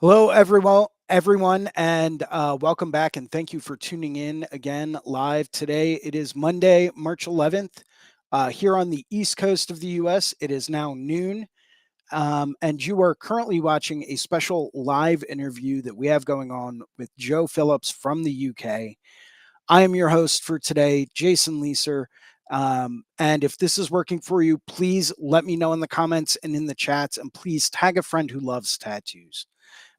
Hello, everyone, and welcome back. And thank you for tuning in again live today. It is Monday, March 11th, here on the East Coast of the U.S. It is now noon, and you are currently watching a special live interview that we have going on with Joe Phillips from the UK. I am your host for today, Jason Leeser. And if this is working for you, please let me know in the comments and in the chats, and please tag a friend who loves tattoos.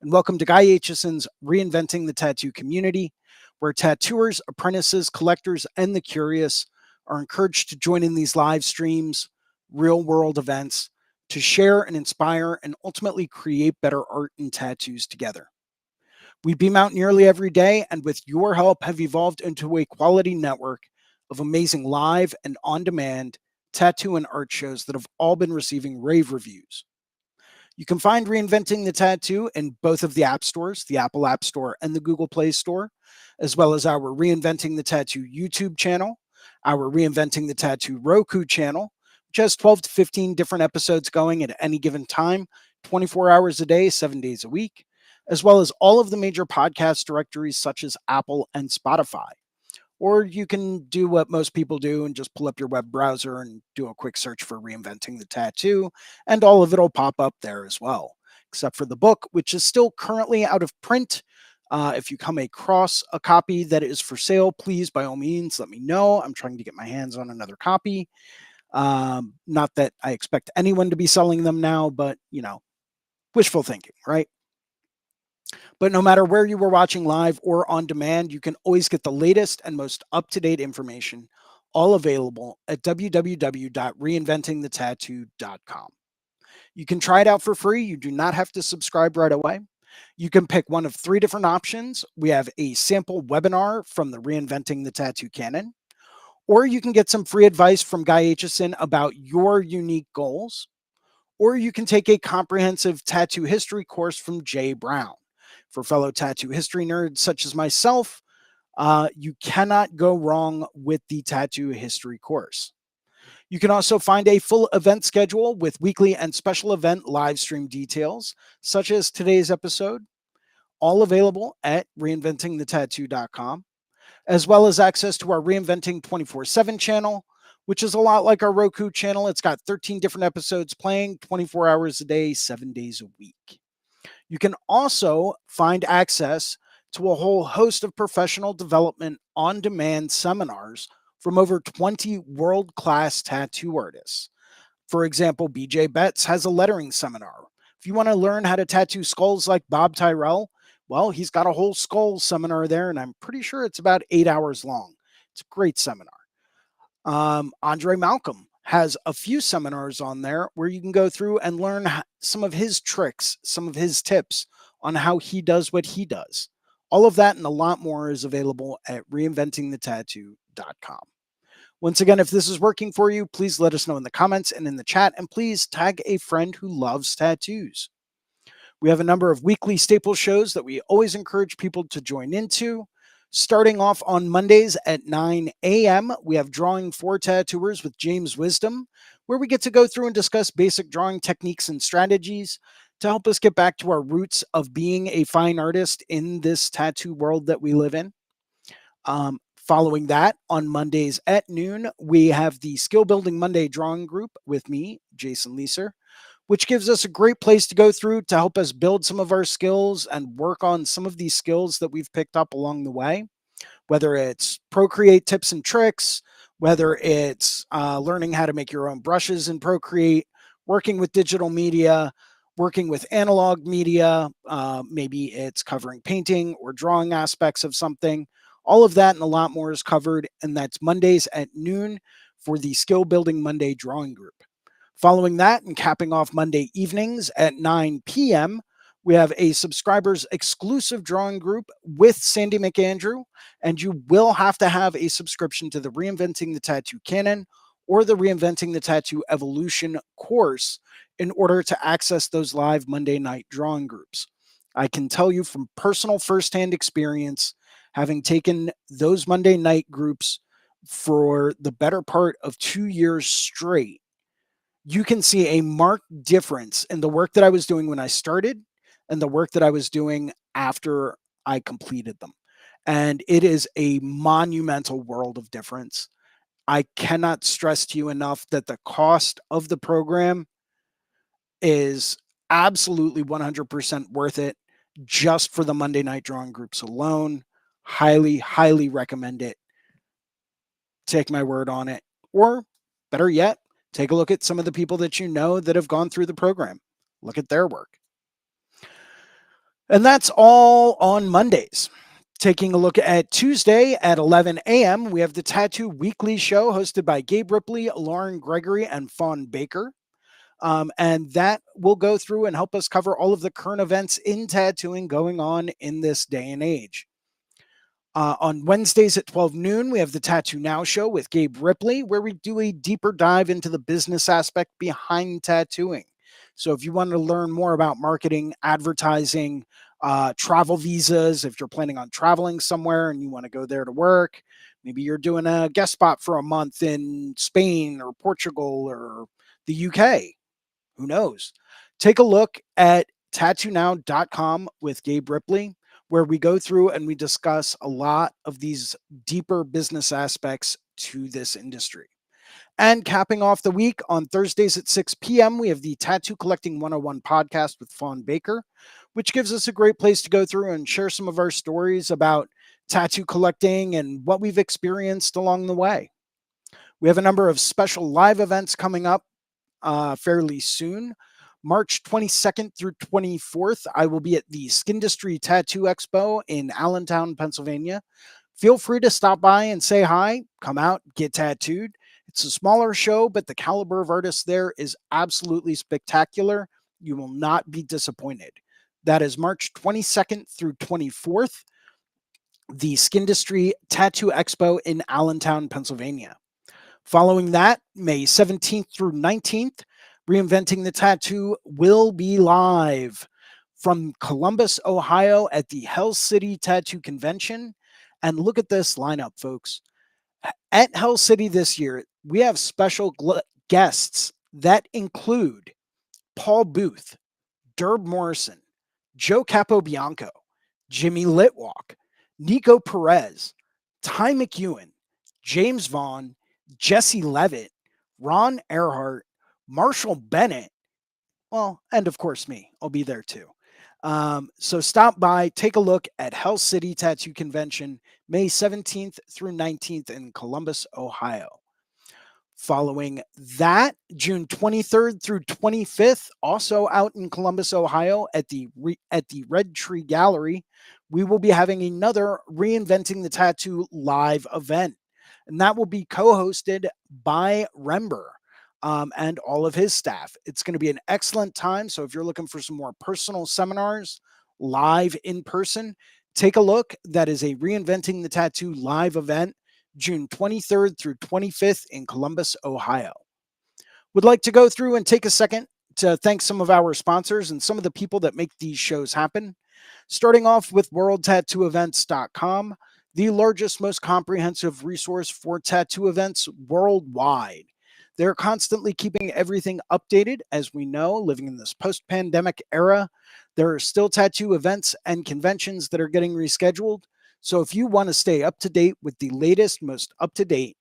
And welcome to Guy Aitchison's Reinventing the Tattoo Community, where tattooers, apprentices, collectors, and the curious are encouraged to join in these live streams, real world events, to share and inspire and ultimately create better art and tattoos together. We beam out nearly every day, and with your help, have evolved into a quality network of amazing live and on demand tattoo and art shows that have all been receiving rave reviews. You can find Reinventing the Tattoo in both of the app stores, the Apple App Store and the Google Play Store, as well as our Reinventing the Tattoo YouTube channel, our Reinventing the Tattoo Roku channel, which has 12 to 15 different episodes going at any given time, 24 hours a day, 7 days a week, as well as all of the major podcast directories such as Apple and Spotify. Or you can do what most people do and just pull up your web browser and do a quick search for Reinventing the Tattoo, and all of it will pop up there as well, except for the book, which is still currently out of print. If you come across a copy that is for sale, please, by all means, let me know. I'm trying to get my hands on another copy. Not that I expect anyone to be selling them now, but, wishful thinking, right? But no matter where you were watching live or on demand, you can always get the latest and most up to date information, all available at www.reinventingthetattoo.com. You can try it out for free. You do not have to subscribe right away. You can pick one of three different options. We have a sample webinar from the Reinventing the Tattoo Canon, or you can get some free advice from Guy Aitchison about your unique goals, or you can take a comprehensive tattoo history course from Jay Brown. For fellow tattoo history nerds such as myself, you cannot go wrong with the tattoo history course. You can also find a full event schedule with weekly and special event live stream details, such as today's episode, all available at reinventingthetattoo.com, as well as access to our Reinventing 24/7 channel, which is a lot like our Roku channel. It's got 13 different episodes playing 24 hours a day, 7 days a week. You can also find access to a whole host of professional development on demand seminars from over 20 world class tattoo artists. For example, BJ Betts has a lettering seminar. If you want to learn how to tattoo skulls like Bob Tyrell, well, he's got a whole skull seminar there, and I'm pretty sure it's about 8 hours long. It's a great seminar. Andre Malcolm has a few seminars on there where you can go through and learn some of his tricks, some of his tips on how he does what he does. All of that and a lot more is available at reinventingthetattoo.com. Once again, if this is working for you, please let us know in the comments and in the chat, and please tag a friend who loves tattoos. We have a number of weekly staple shows that we always encourage people to join into. Starting off on Mondays at 9 a.m., we have Drawing for Tattooers with James Wisdom, where we get to go through and discuss basic drawing techniques and strategies to help us get back to our roots of being a fine artist in this tattoo world that we live in. Following that, on Mondays at noon, we have the Skill Building Monday Drawing Group with me, Jason Leeser, which gives us a great place to go through to help us build some of our skills and work on some of these skills that we've picked up along the way, whether it's Procreate tips and tricks, whether it's learning how to make your own brushes in Procreate, working with digital media, working with analog media, maybe it's covering painting or drawing aspects of something. All of that and a lot more is covered, and that's Mondays at noon for the Skill Building Monday Drawing Group. Following that and capping off Monday evenings at 9 p.m., we have a subscribers exclusive drawing group with Sandy McAndrew, and you will have to have a subscription to the Reinventing the Tattoo Canon or the Reinventing the Tattoo Evolution course in order to access those live Monday night drawing groups. I can tell you from personal firsthand experience, having taken those Monday night groups for the better part of 2 years straight, you can see a marked difference in the work that I was doing when I started and the work that I was doing after I completed them. And it is a monumental world of difference. I cannot stress to you enough that the cost of the program is absolutely 100% worth it just for the Monday night drawing groups alone. Highly, highly recommend it. Take my word on it. Or better yet, take a look at some of the people that you know that have gone through the program. Look at their work. And that's all on Mondays. Taking a look at Tuesday at 11 a.m., we have the Tattoo Weekly Show hosted by Gabe Ripley, Lauren Gregory, and Fawn Baker. And that will go through and help us cover all of the current events in tattooing going on in this day and age. On Wednesdays at 12 noon, we have the Tattoo Now show with Gabe Ripley, where we do a deeper dive into the business aspect behind tattooing. So if you want to learn more about marketing, advertising, travel visas, if you're planning on traveling somewhere and you want to go there to work, maybe you're doing a guest spot for a month in Spain or Portugal or the UK, who knows? Take a look at tattoonow.com with Gabe Ripley, where we go through and we discuss a lot of these deeper business aspects to this industry. And capping off the week on Thursdays at 6 p.m., we have the Tattoo Collecting 101 podcast with Fawn Baker, which gives us a great place to go through and share some of our stories about tattoo collecting and what we've experienced along the way. We have a number of special live events coming up fairly soon. March 22nd through 24th, I will be at the Skindustry Tattoo Expo in Allentown, Pennsylvania. Feel free to stop by and say hi, come out, get tattooed. It's a smaller show, but the caliber of artists there is absolutely spectacular. You will not be disappointed. That is March 22nd through 24th, the Skindustry Tattoo Expo in Allentown, Pennsylvania. Following that, May 17th through 19th, Reinventing the Tattoo will be live from Columbus, Ohio at the Hell City Tattoo Convention. And look at this lineup, folks. At Hell City this year, we have special guests that include Paul Booth, Derb Morrison, Joe Capobianco, Jimmy Litwalk, Nico Perez, Ty McEwen, James Vaughn, Jesse Levitt, Ron Earhart, Marshall Bennett, well, and of course me. I'll be there too. So stop by, take a look at Hell City Tattoo Convention, May 17th through 19th in Columbus, Ohio. Following that, June 23rd through 25th, also out in Columbus, Ohio at the Red Tree Gallery, we will be having another Reinventing the Tattoo live event. And that will be co-hosted by Rember and all of his staff. It's going to be an excellent time. So if you're looking for some more personal seminars live in person, take a look. That is a Reinventing the Tattoo live event, June 23rd through 25th in Columbus, Ohio. Would like to go through and take a second to thank some of our sponsors and some of the people that make these shows happen. Starting off with worldtattooevents.com, the largest, most comprehensive resource for tattoo events worldwide. They're constantly keeping everything updated. As we know, living in this post-pandemic era, there are still tattoo events and conventions that are getting rescheduled. So if you want to stay up to date with the latest, most up-to-date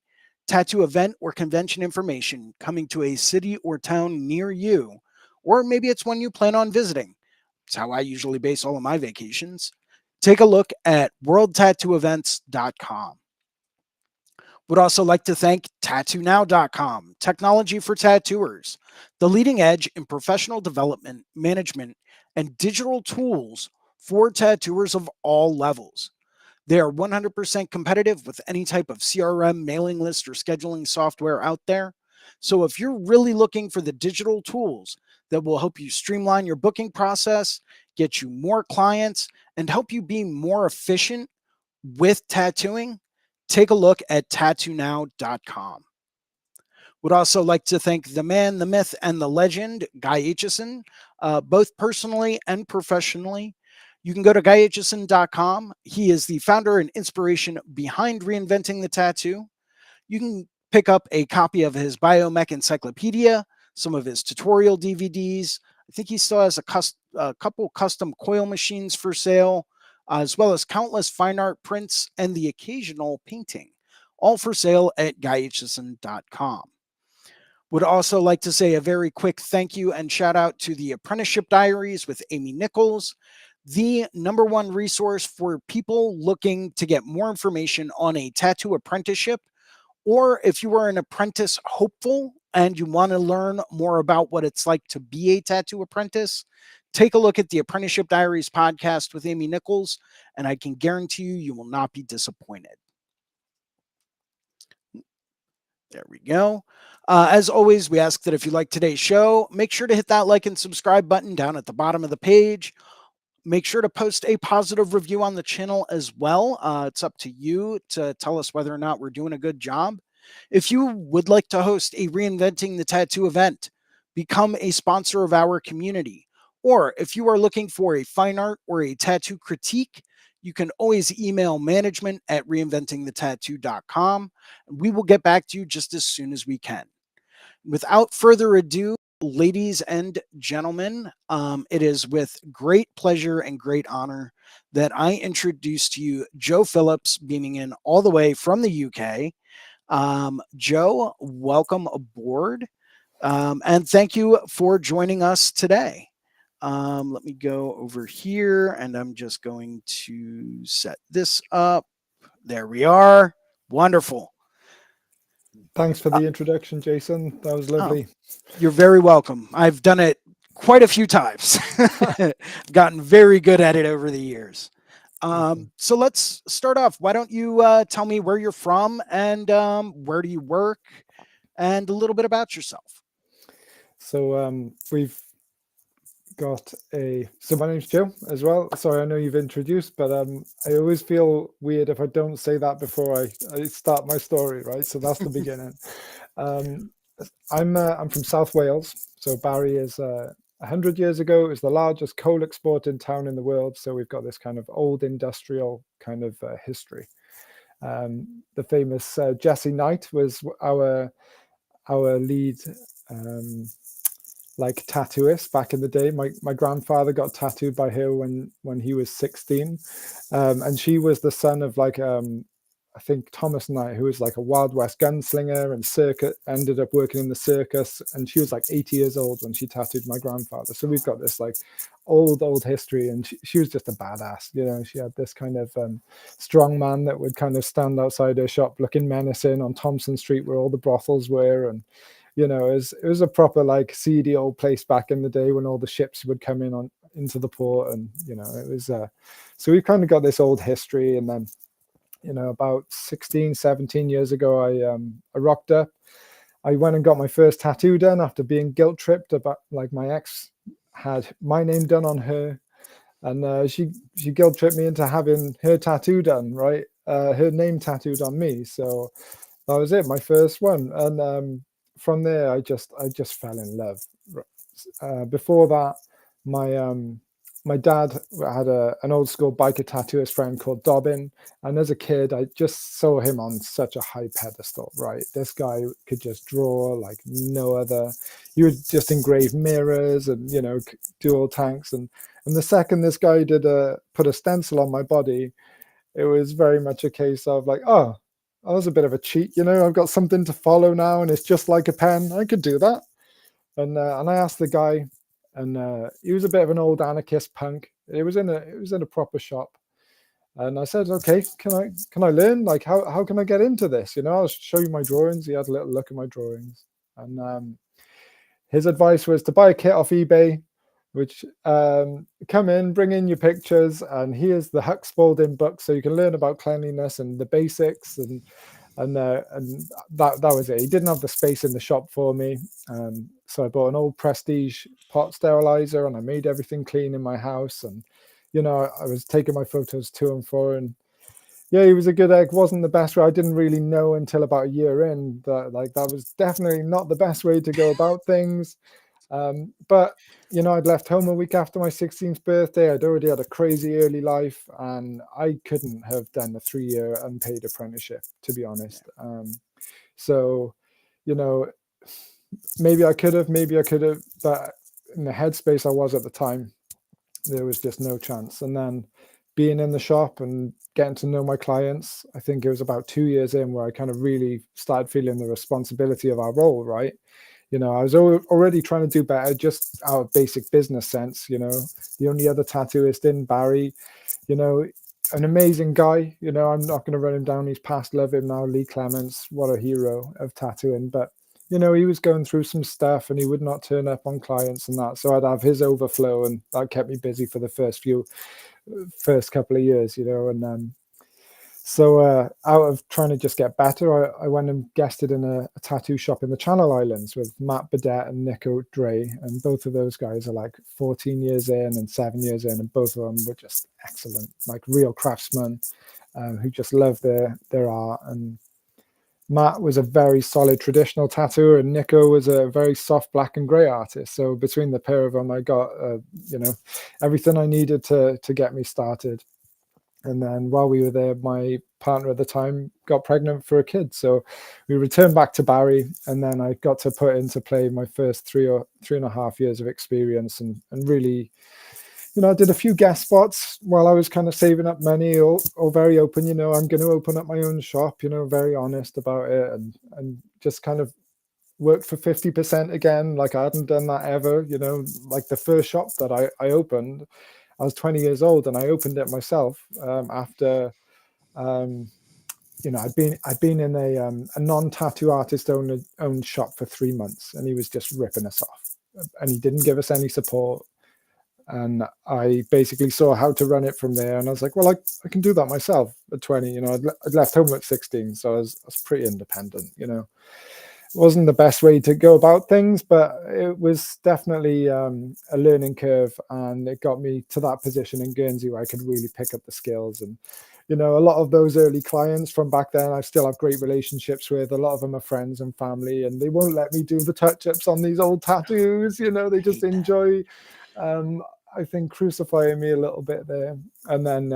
tattoo event or convention information coming to a city or town near you, or maybe it's one you plan on visiting, it's how I usually base all of my vacations, take a look at worldtattooevents.com. Would also like to thank tattoonow.com, technology for tattooers, the leading edge in professional development, management, and digital tools for tattooers of all levels. They are 100% competitive with any type of CRM, mailing list, or scheduling software out there. So if you're really looking for the digital tools that will help you streamline your booking process, get you more clients, and help you be more efficient with tattooing, take a look at tattoonow.com. Would also like to thank the man, the myth, and the legend, Guy Aitchison, both personally and professionally. You can go to guyaitchison.com. He is the founder and inspiration behind Reinventing the Tattoo. You can pick up a copy of his Biomech Encyclopedia, some of his tutorial DVDs, I think he still has a couple custom coil machines for sale, as well as countless fine art prints and the occasional painting, all for sale at guyaitchison.com. Would also like to say a very quick thank you and shout out to the Apprenticeship Diaries with Amy Nichols, the number one resource for people looking to get more information on a tattoo apprenticeship, or if you are an apprentice hopeful and you want to learn more about what it's like to be a tattoo apprentice. Take a look at the Apprenticeship Diaries podcast with Amy Nichols, and I can guarantee you, you will not be disappointed. There we go. As always, we ask that if you like today's show, make sure to hit that like and subscribe button down at the bottom of the page. Make sure to post a positive review on the channel as well. It's up to you to tell us whether or not we're doing a good job. If you would like to host a Reinventing the Tattoo event, become a sponsor of our community. Or if you are looking for a fine art or a tattoo critique, you can always email management at reinventingthetattoo.com. And we will get back to you just as soon as we can. Without further ado, ladies and gentlemen, it is with great pleasure and great honor that I introduce to you Joe Phillips, beaming in all the way from the UK. Joe, welcome aboard. And thank you for joining us today. Let me go over here and I'm just going to set this up. There we are. Wonderful. Thanks for the introduction, Jason. That was Oh, lovely. you're very welcome. I've done it quite a few times. Gotten very good at it over the years. Awesome. So let's start off. Why don't you tell me where you're from and where do you work and a little bit about yourself? So we've got so my name's Joe as well. Sorry, I know you've introduced, but I always feel weird if I don't say that before I start my story, right? So that's the beginning. Um, I'm from South Wales. So Barry is 100 years ago, it was the largest coal exporting town in the world. So we've got this kind of old industrial kind of history. The famous Jesse Knight was our lead like tattooist back in the day. My grandfather got tattooed by her when he was 16, and she was the son of like I think Thomas Knight, who was like a Wild West gunslinger and ended up working in the circus, and she was like 80 years old when she tattooed my grandfather. So we've got this like old history, and she was just a badass. You know, she had this kind of strong man that would kind of stand outside her shop looking menacing on Thompson Street where all the brothels were, and you know, it was a proper like seedy old place back in the day when all the ships would come in on into the port, and you know, it was so we've kind of got this old history. And then, you know, about 16, 17 years ago, I rocked up. I went and got my first tattoo done after being guilt tripped about like my ex had my name done on her, and she guilt tripped me into having her tattoo done, right? Her name tattooed on me. So that was it, my first one. And from there, I just fell in love. Before that, my my dad had an old school biker tattooist friend called Dobbin, and as a kid, I just saw him on such a high pedestal. Right, this guy could just draw like no other. He would just engrave mirrors and, you know, dual tanks, and the second this guy did put a stencil on my body, it was very much a case of like, oh, that was a bit of a cheat, you know. I've got something to follow now, and it's just like a pen. I could do that. And I asked the guy, and he was a bit of an old anarchist punk. It was in a proper shop, and I said, okay, can I learn? Like, how can I get into this? You know, I'll show you my drawings. He had a little look at my drawings, and his advice was to buy a kit off eBay, which come in, bring in your pictures, and here's the Huck Spalding book, so you can learn about cleanliness and the basics, and that was it. He didn't have the space in the shop for me, so I bought an old Prestige pot sterilizer, and I made everything clean in my house. And you know, I was taking my photos to and fro, and yeah, he was a good egg. Wasn't the best way. I didn't really know until about a year in that like that was definitely not the best way to go about things. But you know, I'd left home a week after my 16th birthday. I'd already had a crazy early life, and I couldn't have done a 3-year unpaid apprenticeship, to be honest. So, you know, maybe I could have, but in the headspace I was at the time, there was just no chance. And then being in the shop and getting to know my clients, I think it was about 2 years in where I kind of really started feeling the responsibility of our role, right? I was already trying to do better just out of basic business sense. The only other tattooist in Barry, an amazing guy. I'm not going to run him down. He's passed, love him now. Lee Clements, what a hero of tattooing. But he was going through some stuff and he would not turn up on clients and that. So I'd have his overflow, and that kept me busy for the first couple of years, and so out of trying to just get better, I went and guested in a tattoo shop in the Channel Islands with Matt Burdett and Nico Dre, and both of those guys are like 14 years in and 7 years in, and both of them were just excellent, like real craftsmen who just love their art. And Matt was a very solid traditional tattooer, and Nico was a very soft black and grey artist. So between the pair of them, I got everything I needed to get me started. And then while we were there, my partner at the time got pregnant for a kid. So we returned back to Barry, and then I got to put into play my first 3.5 years of experience, and really, I did a few guest spots while I was kind of saving up money, or very open, I'm going to open up my own shop, very honest about it, and just kind of worked for 50% again. Like I hadn't done that ever, like the first shop that I opened, I was 20 years old, and I opened it myself after, I'd been in a non-tattoo artist owned shop for 3 months, and he was just ripping us off, and he didn't give us any support. And I basically saw how to run it from there, and I was like, well, I can do that myself at 20. I'd left home at 16, so I was pretty independent. It wasn't the best way to go about things, but it was definitely a learning curve, and it got me to that position in Guernsey where I could really pick up the skills. And a lot of those early clients from back then I still have great relationships with. A lot of them are friends and family, and they won't let me do the touch-ups on these old tattoos. They just enjoy I think crucifying me a little bit there. And then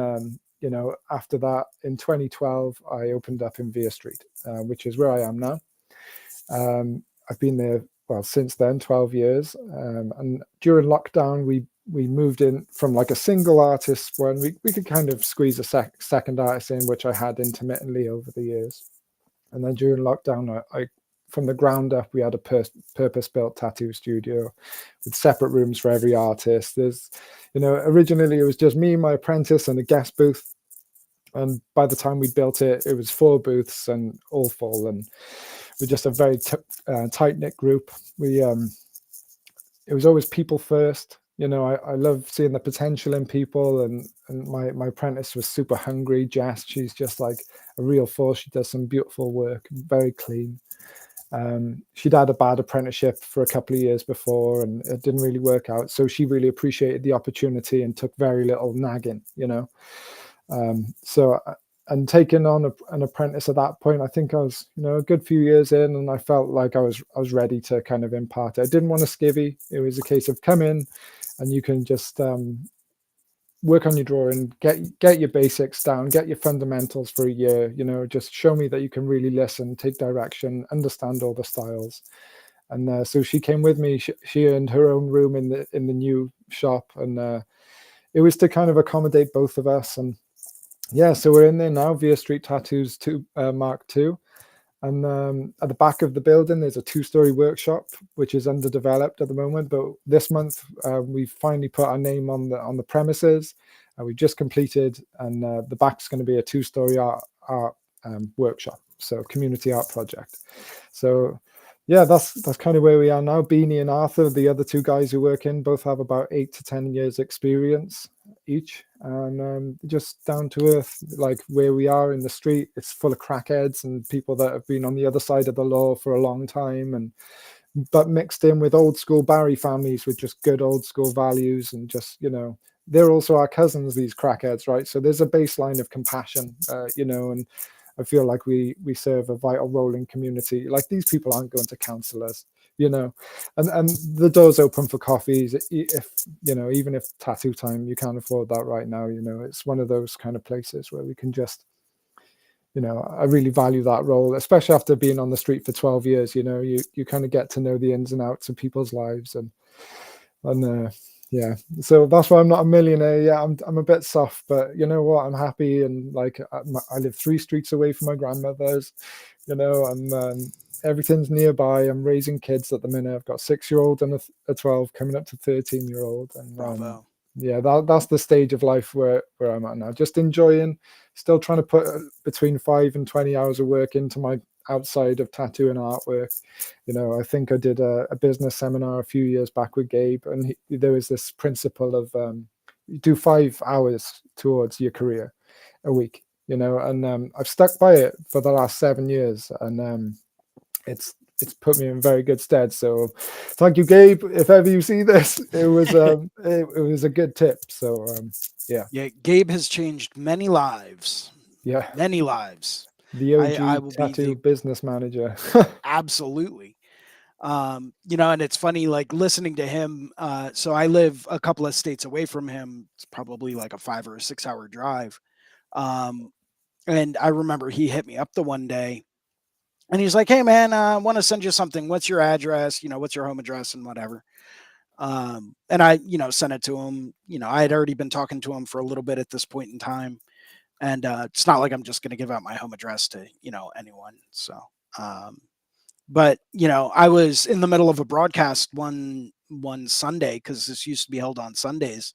after that, in 2012, I opened up in Vere Street, which is where I am now. I've been there, well, since then, 12 years. And during lockdown, we moved in from like a single artist when we could kind of squeeze a second artist in, which I had intermittently over the years. And then during lockdown, I from the ground up, we had a purpose-built tattoo studio with separate rooms for every artist. There's, originally it was just me, my apprentice, and a guest booth. And by the time we built it, it was 4 booths and all full. And we're just a very tight-knit group. It was always people first. I love seeing the potential in people, and my apprentice was super hungry. Jess, she's just like a real force. She does some beautiful work, very clean. She'd had a bad apprenticeship for a couple of years before, and it didn't really work out. So she really appreciated the opportunity and took very little nagging, and taking on an apprentice at that point, I think I was, a good few years in, and I felt like I was ready to kind of impart it. I didn't want to skivvy. It was a case of come in and you can just work on your drawing, get your basics down, get your fundamentals for a year, just show me that you can really listen, take direction, understand all the styles. And so she came with me. She earned her own room in the new shop, and it was to kind of accommodate both of us. And yeah, so we're in there now, Vere Street Tattoos 2 Mark II. And at the back of the building, there's a 2-story workshop, which is underdeveloped at the moment. But this month, we finally put our name on the premises. We've just completed, and the back's going to be a 2-story art workshop, so community art project. So yeah, that's kind of where we are now. Beanie and Arthur, the other 2 guys who work in, both have about 8 to 10 years experience each, and just down to earth, like where we are in the street. It's full of crackheads and people that have been on the other side of the law for a long time, but mixed in with old school Barry families with just good old school values, and just they're also our cousins, these crackheads, right? So there's a baseline of compassion, and I feel like we serve a vital role in community. Like, these people aren't going to counsel us, and the door's open for coffees. If even if tattoo time, you can't afford that right now, it's one of those kind of places where we can just, I really value that role, especially after being on the street for 12 years. You kind of get to know the ins and outs of people's lives, and And yeah, so that's why I'm not a millionaire. Yeah, I'm a bit soft, but you know what? I'm happy, and like I live 3 streets away from my grandmother's, and everything's nearby. I'm raising kids at the minute. I've got 6-year-old and a 12 coming up to 13-year-old, and Bravo. yeah, that's the stage of life where I'm at now. Just enjoying, still trying to put between 5 and 20 hours of work into my outside of tattoo and artwork. I think I did a business seminar a few years back with Gabe, and there was this principle of you do 5 hours towards your career a week, and I've stuck by it for the last 7 years, and it's put me in very good stead. So thank you, Gabe. If ever you see this, it was a good tip. So yeah. Yeah, Gabe has changed many lives. Yeah. Many lives. The I OG will be tattoo the business manager. absolutely. And it's funny, like listening to him. So I live a couple of states away from him. It's probably like a 5 or 6 hour drive. Um, and I remember he hit me up the one day and he's like, "Hey man, I want to send you something. What's your address? What's your home address and whatever." And I, sent it to him. I had already been talking to him for a little bit at this point in time. And it's not like I'm just going to give out my home address to, anyone. So, but I was in the middle of a broadcast one Sunday because this used to be held on Sundays,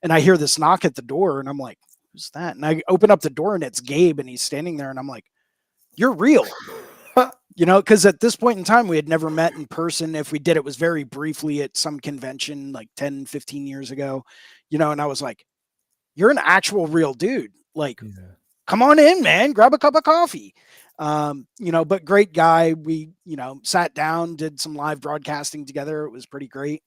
and I hear this knock at the door, and I'm like, "Who's that?" And I open up the door, and it's Gabe, and he's standing there, and I'm like, "You're real." Because at this point in time, we had never met in person. If we did, it was very briefly at some convention like 10, 15 years ago, and I was like, "You're an actual real dude. Like, Yeah. come on in, man, grab a cup of coffee." But great guy. We, sat down, did some live broadcasting together. It was pretty great.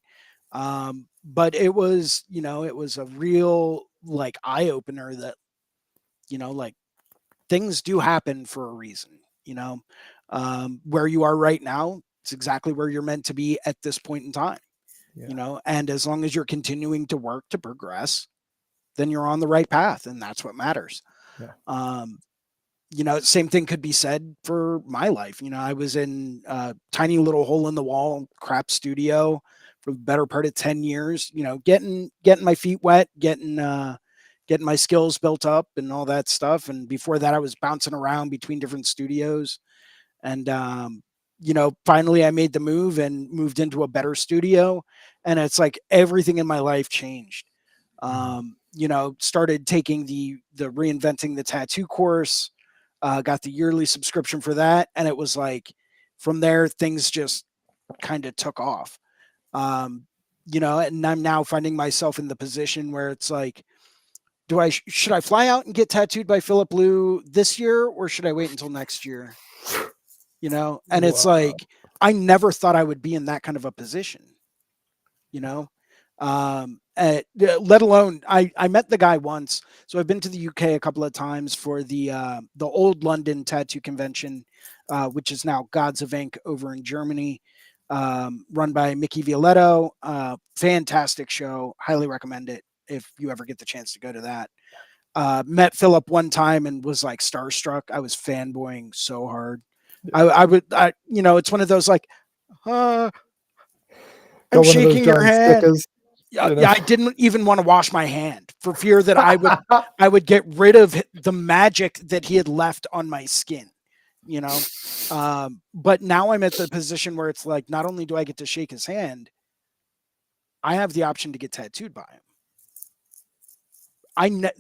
But it was a real like eye opener that, like things do happen for a reason, where you are right now, it's exactly where you're meant to be at this point in time, Yeah. and as long as you're continuing to work to progress, then you're on the right path. And that's what matters. Yeah. Um, same thing could be said for my life. I was in a tiny little hole in the wall crap studio for the better part of 10 years, getting my feet wet, getting my skills built up and all that stuff. And before that, I was bouncing around between different studios. And, finally I made the move and moved into a better studio. And it's like everything in my life changed. Started taking the reinventing the tattoo course, got the yearly subscription for that. And it was like, from there, things just kind of took off. Um, and I'm now finding myself in the position where it's like, should I fly out and get tattooed by Philip Liu this year, or should I wait until next year? And it's Wow. like, I never thought I would be in that kind of a position, you know, let alone I met the guy once. So I've been to the UK a couple of times for the old London tattoo convention, which is now Gods of Ink over in Germany, run by Mickey Violetto. Fantastic show. Highly recommend it if you ever get the chance to go to that. Met Philip one time and was like starstruck. I was fanboying so hard. It's one of those like, uh, I'm Got one of those shaking your giant hand. stickers, Yeah, you know. yeah, I didn't even want to wash my hand for fear that I would get rid of the magic that he had left on my skin, you know. But now I'm at the position where it's like, not only do I get to shake his hand, I have the option to get tattooed by him.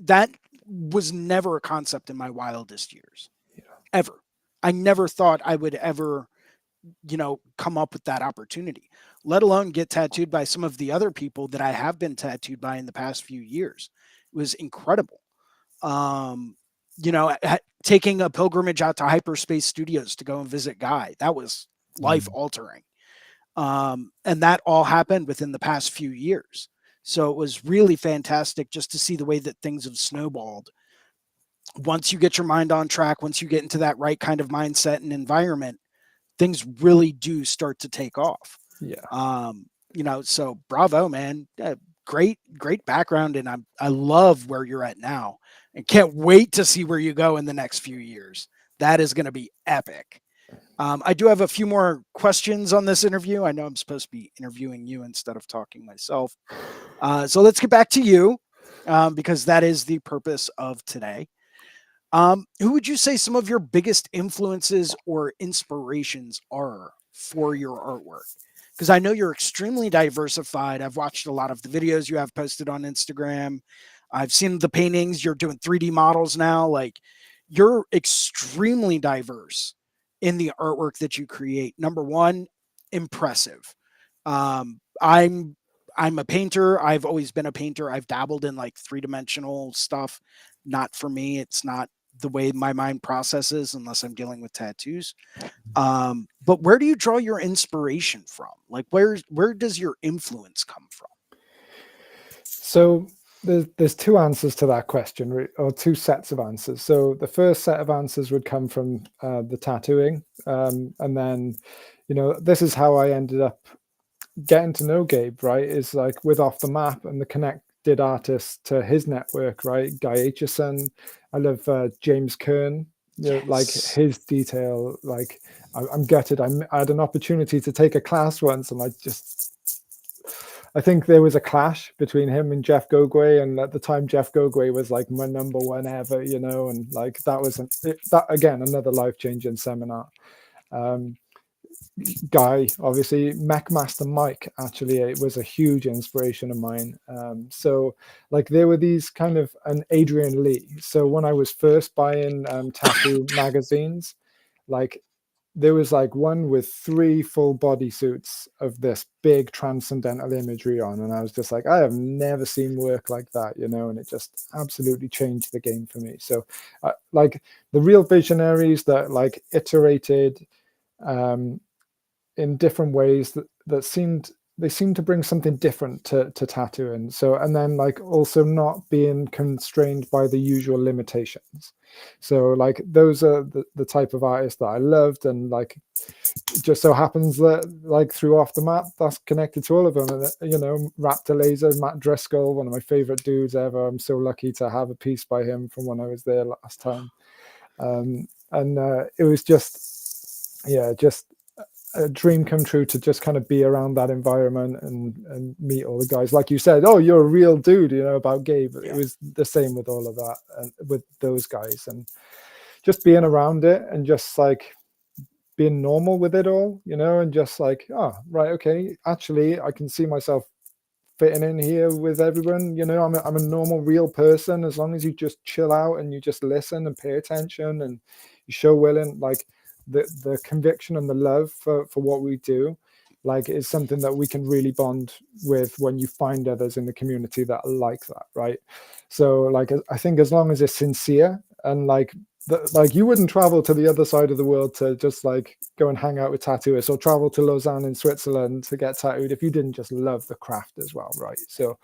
That was never a concept in my wildest years, Yeah. ever. I never thought I would ever, come up with that opportunity, let alone get tattooed by some of the other people that I have been tattooed by in the past few years. It was incredible. Um, Taking a pilgrimage out to Hyperspace Studios to go and visit Guy, that was life altering. And that all happened within the past few years. So it was really fantastic just to see the way that things have snowballed. Once you get your mind on track, once you get into that right kind of mindset and environment, things really do start to take off. Yeah. So bravo, man. Great background. And I love where you're at now and can't wait to see where you go in the next few years. That is going to be epic. I do have a few more questions on this interview. I know I'm supposed to be interviewing you instead of talking myself. So let's get back to you, because that is the purpose of today. Who would you say some of your biggest influences or inspirations are for your artwork? Because I know you're extremely diversified. I've watched a lot of the videos you have posted on Instagram. I've seen the paintings. You're doing 3D models now. Like, you're extremely diverse in the artwork that you create. Number one, impressive. Um, I'm I'm a painter. I've always been a painter. I've dabbled in like three-dimensional stuff. Not for me. It's not the way my mind processes unless I'm dealing with tattoos. But where do you draw your inspiration from? Like, where does your influence come from? So there's two answers to that question, or two sets of answers. So the first set of answers would come from the tattooing, and then, this is how I ended up getting to know Gabe. Right, is like with Off the Map and the connected artists to his network. Right, Guy Aitchison. I love James Kern. Like Yes. his detail. Like I'm gutted. I had an opportunity to take a class once, and I think there was a clash between him and Jeff Gogwe, and at the time Jeff Gogwe was like my number one ever, and like that was that again another life-changing seminar. Um, Guy, obviously, Mac Master Mike, actually, it was a huge inspiration of mine. So like there were these kind of an Adrian Lee. So when I was first buying tattoo magazines, like there was like one with 3 full body suits of this big transcendental imagery on, and I was just like, I have never seen work like that, and it just absolutely changed the game for me. So like the real visionaries that like iterated um, in different ways that seemed to bring something different to tattooing. So, and then like also not being constrained by the usual limitations. So like those are the type of artists that I loved, and like it just so happens that like through Off the Map, that's connected to all of them. And Raptor Laser, Matt Driscoll, one of my favorite dudes ever. I'm so lucky to have a piece by him from when I was there last time. And it was just a dream come true to just kind of be around that environment and meet all the guys. Like you said, oh, you're a real dude, about Gabe. It was the same with all of that and with those guys, and just being around it and just like being normal with it all, and just like, oh, right, okay, actually, I can see myself fitting in here with everyone. I'm a normal, real person. As long as you just chill out and you just listen and pay attention and you show willing, like the conviction and the love for what we do, like is something that we can really bond with when you find others in the community that are like that, right? So like I think as long as it's sincere and like like you wouldn't travel to the other side of the world to just like go and hang out with tattooists, or travel to Lausanne in Switzerland to get tattooed if you didn't just love the craft as well, right? So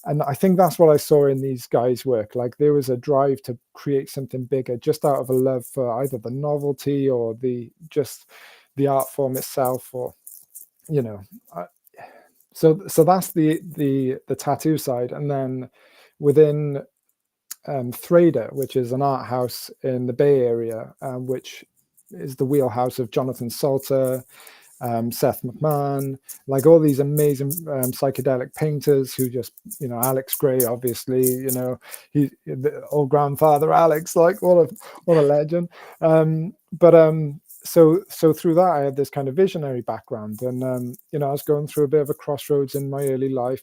and I think that's what I saw in these guys' work. Like there was a drive to create something bigger, just out of a love for either the novelty or the art form itself, or you know. So that's the tattoo side, and then within Thrader, which is an art house in the Bay Area, which is the wheelhouse of Jonathan Salter, Seth McMahon, like all these amazing psychedelic painters who just, Alex Gray, obviously, he, the old grandfather Alex, like what a legend. So through that, I had this kind of visionary background, and I was going through a bit of a crossroads in my early life.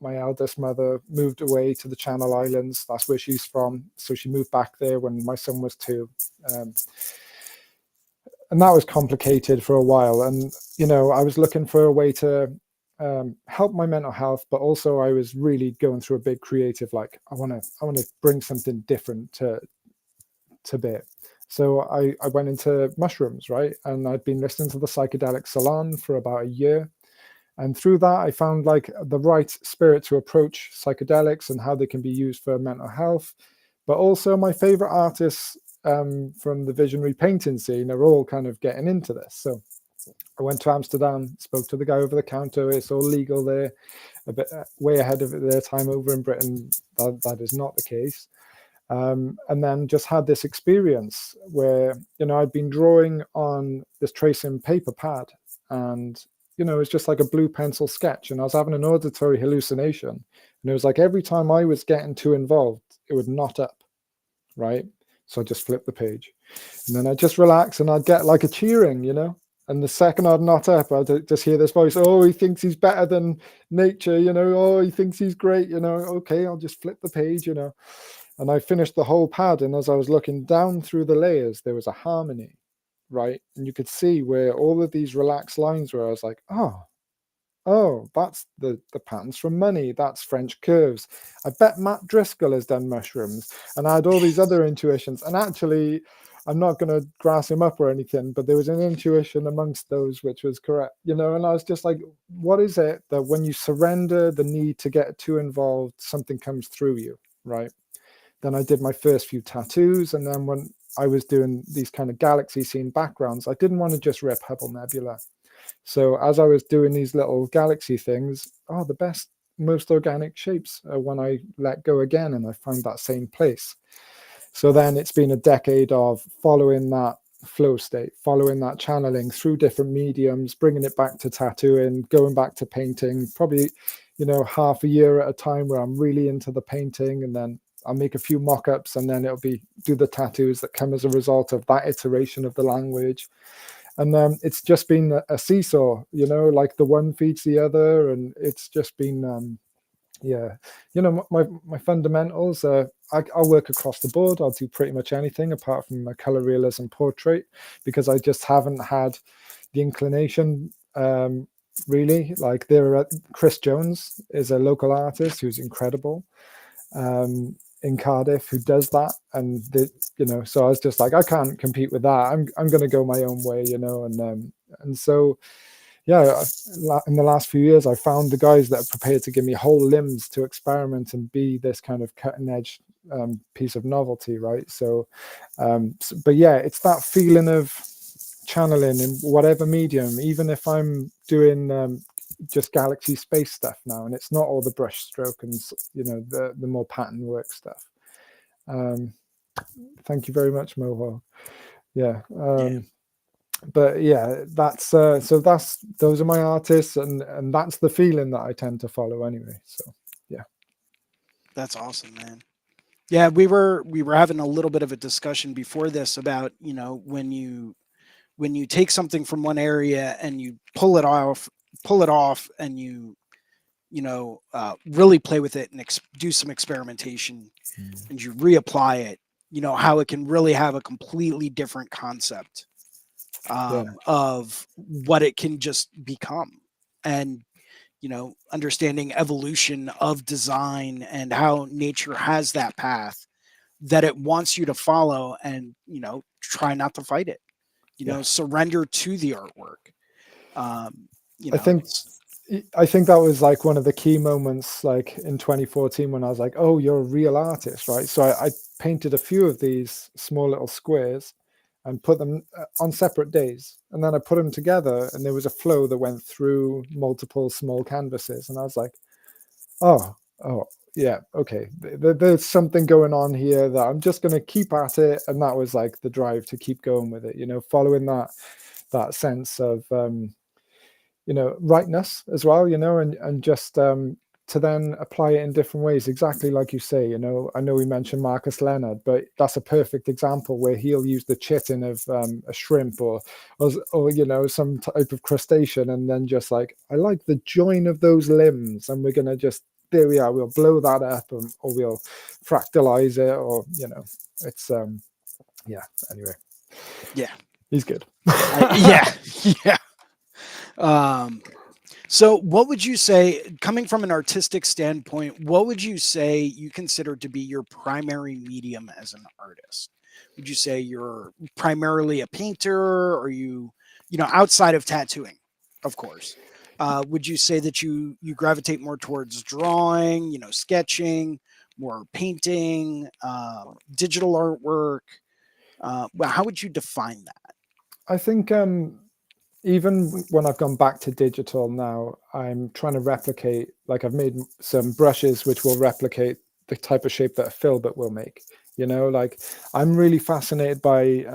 My eldest mother moved away to the Channel Islands. That's where she's from. So she moved back there when my son was 2. And that was complicated for a while. And, I was looking for a way to help my mental health, but also I was really going through a big creative, like, I want to bring something different to bear. So I went into mushrooms, right? And I'd been listening to the Psychedelic Salon for about a year. And through that, I found like the right spirit to approach psychedelics and how they can be used for mental health. But also my favorite artists from the visionary painting scene are all kind of getting into this. So I went to Amsterdam, spoke to the guy over the counter. It's all legal there, a bit way ahead of their time over in Britain. That is not the case. And then just had this experience where, I'd been drawing on this tracing paper pad, and, it was just like a blue pencil sketch, and I was having an auditory hallucination. And it was like every time I was getting too involved, it would knot up, right? So I just flip the page, and then I just relax, and I'd get like a cheering, And the second I'd knot up, I'd just hear this voice, oh, he thinks he's better than nature, oh, he thinks he's great, okay, I'll just flip the page, And I finished the whole pad, and as I was looking down through the layers, there was a harmony, right? And you could see where all of these relaxed lines were. I was like, oh, that's the patterns from money. That's French curves. I bet Matt Driscoll has done mushrooms. And I had all these other intuitions. And actually, I'm not going to grass him up or anything, but there was an intuition amongst those which was correct, and I was just like, what is it that when you surrender the need to get too involved, something comes through you, right? Then I did my first few tattoos. And then when I was doing these kind of galaxy scene backgrounds, I didn't want to just rip Hubble Nebula. So as I was doing these little galaxy things, the best, most organic shapes are when I let go again and I find that same place. So then it's been a decade of following that flow state, following that channeling through different mediums, bringing it back to tattooing, going back to painting, probably, half a year at a time where I'm really into the painting, and then I'll make a few mock-ups, and then it'll be do the tattoos that come as a result of that iteration of the language. And it's just been a seesaw, like the one feeds the other, and it's just been my fundamentals. I'll work across the board. I'll do pretty much anything apart from a color realism portrait, because I just haven't had the inclination. Really, like Chris Jones is a local artist who's incredible in Cardiff, who does that, and so I was just like, I can't compete with that. I'm going to go my own way, and so in the last few years, I found the guys that are prepared to give me whole limbs to experiment and be this kind of cutting edge piece of novelty, right? But yeah, it's that feeling of channeling in whatever medium, even if I'm doing just galaxy space stuff now, and it's not all the brush stroke and the more pattern work stuff. Thank you very much, Mohawk. But yeah, that's those are my artists, and that's the feeling that I tend to follow anyway. So yeah, that's awesome, man. Yeah, we were having a little bit of a discussion before this about, when you take something from one area and you pull it off, and you really play with it and do some experimentation, and you reapply it, how it can really have a completely different concept of what it can just become. And understanding evolution of design and how nature has that path that it wants you to follow, and try not to fight it, surrender to the artwork. I think that was like one of the key moments, like in 2014, when I was like, oh, you're a real artist, right? So I painted a few of these small little squares and put them on separate days, and then I put them together, and there was a flow that went through multiple small canvases, and I was like, oh yeah, okay, there's something going on here that I'm just going to keep at it. And that was like the drive to keep going with it, following that sense of rightness as well, and just to then apply it in different ways, exactly like you say. I know we mentioned Marcus Leonard, but that's a perfect example where he'll use the chitin of a shrimp or some type of crustacean, and then just like, I like the join of those limbs, and we're gonna just, there we are, we'll blow that up, or we'll fractalize it, or it's anyway, he's good. Yeah. So what would you say, coming from an artistic standpoint, what would you say you consider to be your primary medium as an artist? Would you say you're primarily a painter, or outside of tattooing, of course? Would you say that you gravitate more towards drawing, sketching, more painting, digital artwork? How would you define that? I think even when I've gone back to digital now, I'm trying to replicate, like I've made some brushes which will replicate the type of shape that a filbert will make. You know, like I'm really fascinated by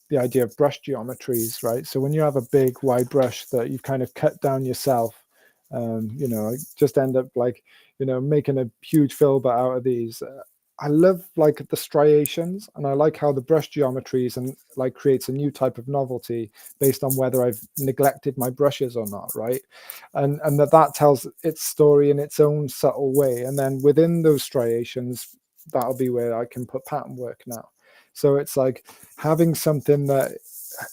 the idea of brush geometries, right? So when you have a big wide brush that you've kind of cut down yourself, you know, I just end up like, you know, making a huge filbert out of these. I love like the striations, and I like how the brush geometries and like creates a new type of novelty based on whether I've neglected my brushes or not, right? And that tells its story in its own subtle way. And then within those striations, that'll be where I can put pattern work now. So it's like having something that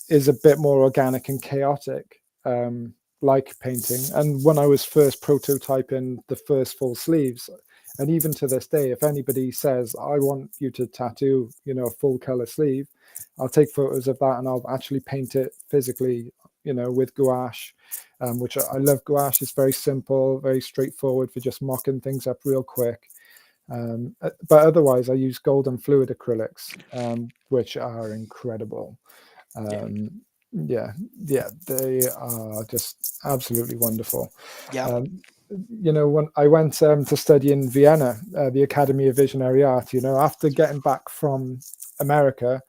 is a bit more organic and chaotic, like painting. And when I was first prototyping the first full sleeves, and even to this day, if anybody says, I want you to tattoo, you know, a full color sleeve, I'll take photos of that and I'll actually paint it physically, you know, with gouache, which I love gouache. It's very simple, very straightforward for just mocking things up real quick. But otherwise, I use golden fluid acrylics, which are incredible. Yeah. Um, yeah, yeah, they are just absolutely wonderful. Yeah. Um, you know, when I went to study in Vienna, the Academy of Visionary Art, you know, after getting back from America,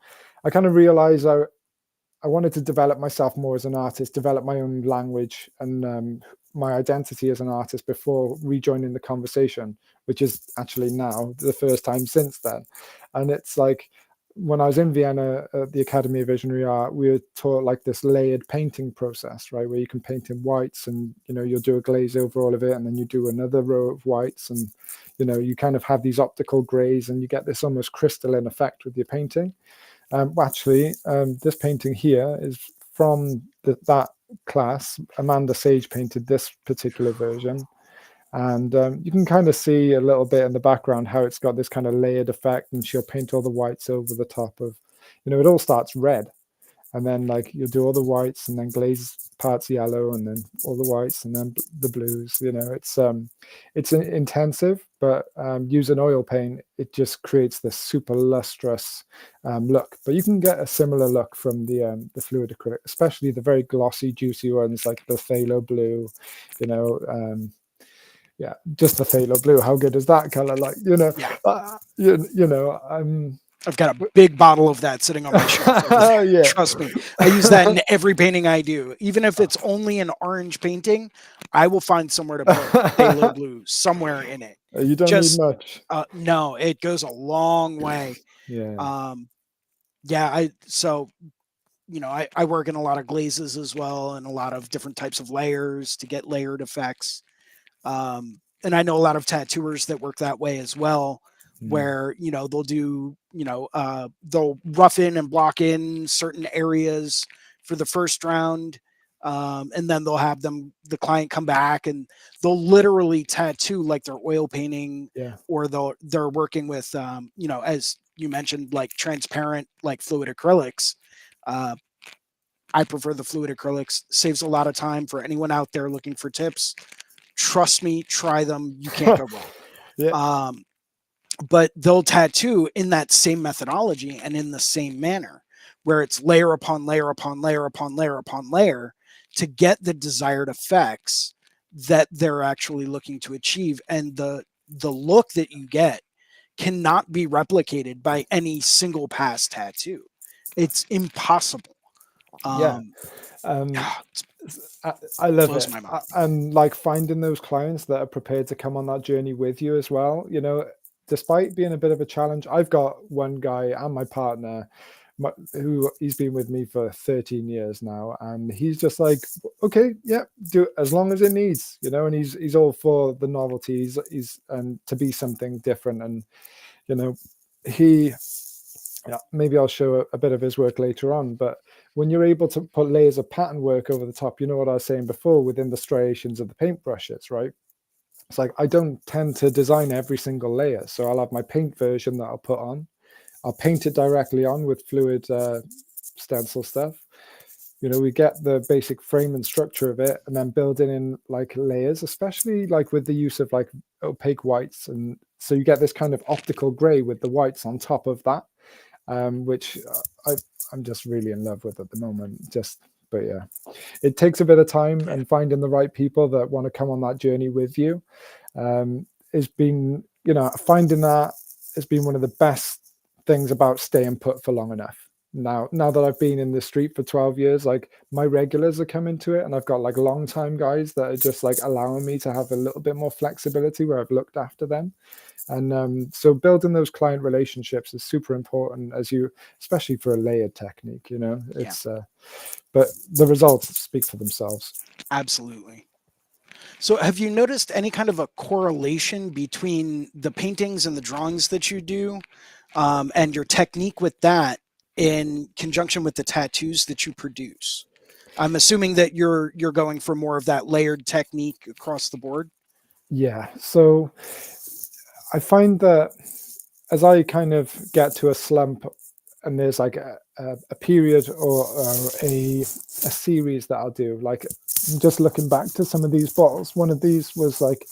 I kind of realized I wanted to develop myself more as an artist, develop my own language and my identity as an artist before rejoining the conversation, which is actually now the first time since then. And it's like when I was in Vienna at the Academy of Visionary Art, we were taught like this layered painting process, right, where you can paint in whites and, you know, you'll do a glaze over all of it and then you do another row of whites and, you know, you kind of have these optical grays and you get this almost crystalline effect with your painting. Actually, this painting here is from that class. Amanda Sage painted this particular version. And you can kind of see a little bit in the background how it's got this kind of layered effect, and she'll paint all the whites over the top of, you know, it all starts red. And then like you'll do all the whites and then glaze parts yellow and then all the whites and then the blues. You know, it's intensive, but using oil paint, it just creates this super lustrous look. But you can get a similar look from the fluid acrylic, especially the very glossy, juicy ones like the phthalo blue. You know, yeah, just the phthalo blue. How good is that color? Like, you know, Yeah. you know, I've got a big bottle of that sitting on my shelf over there. yeah. Trust me. I use that in every painting I do. Even if it's only an orange painting, I will find somewhere to put phthalo blue somewhere in it. You don't need Just much. no, it goes a long way. Yeah. Um, yeah, I work in a lot of glazes as well and a lot of different types of layers to get layered effects. And I know a lot of tattooers that work that way as well, Mm. where, they'll do, they'll rough in and block in certain areas for the first round. And then they'll have the client come back and they'll literally tattoo like they're oil painting, Yeah. or they're working with, as you mentioned, like transparent, like fluid acrylics. Uh, I prefer the fluid acrylics. Saves a lot of time for anyone out there looking for tips. Trust me, try them. You can't go wrong. Yeah. Um, but they'll tattoo in that same methodology and in the same manner, where it's layer upon layer upon layer upon layer upon layer to get the desired effects that they're actually looking to achieve. And the look that you get cannot be replicated by any single pass tattoo. It's impossible. Yeah. Um, Um, it I love blows it. my mind. And like finding those clients that are prepared to come on that journey with you as well. You know, despite being a bit of a challenge, I've got one guy and my partner who he's been with me for 13 years now, and he's just like, okay, yeah, do it as long as it needs, you know. And he's all for the novelties, he's and to be something different. And you know, he, yeah, maybe I'll show a bit of his work later on, but when you're able to put layers of pattern work over the top, you know what I was saying before, within the striations of the paintbrushes, right? It's like I don't tend to design every single layer, so I'll have my paint version that I'll put on. I'll paint it directly on with fluid stencil stuff. You know, we get the basic frame and structure of it, and then building in like layers, especially like with the use of like opaque whites, and so you get this kind of optical gray with the whites on top of that, which I'm just really in love with at the moment. But yeah, it takes a bit of time, Yeah. and finding the right people that want to come on that journey with you has been, you know, finding that has been one of the best things about staying put for long enough. Now that I've been in the street for 12 years, like my regulars are coming to it, and I've got like long time guys that are just like allowing me to have a little bit more flexibility where I've looked after them. And so building those client relationships is super important, as you, especially for a layered technique, you know, Yeah, it's but the results speak for themselves. absolutely. So, have you noticed any kind of a correlation between the paintings and the drawings that you do, and your technique with that in conjunction with the tattoos that you produce? I'm assuming that you're going for more of that layered technique across the board. Yeah, so I find that as I kind of get to a slump, and there's like a period or a series that I'll do, like just looking back to some of these bottles, one of these was like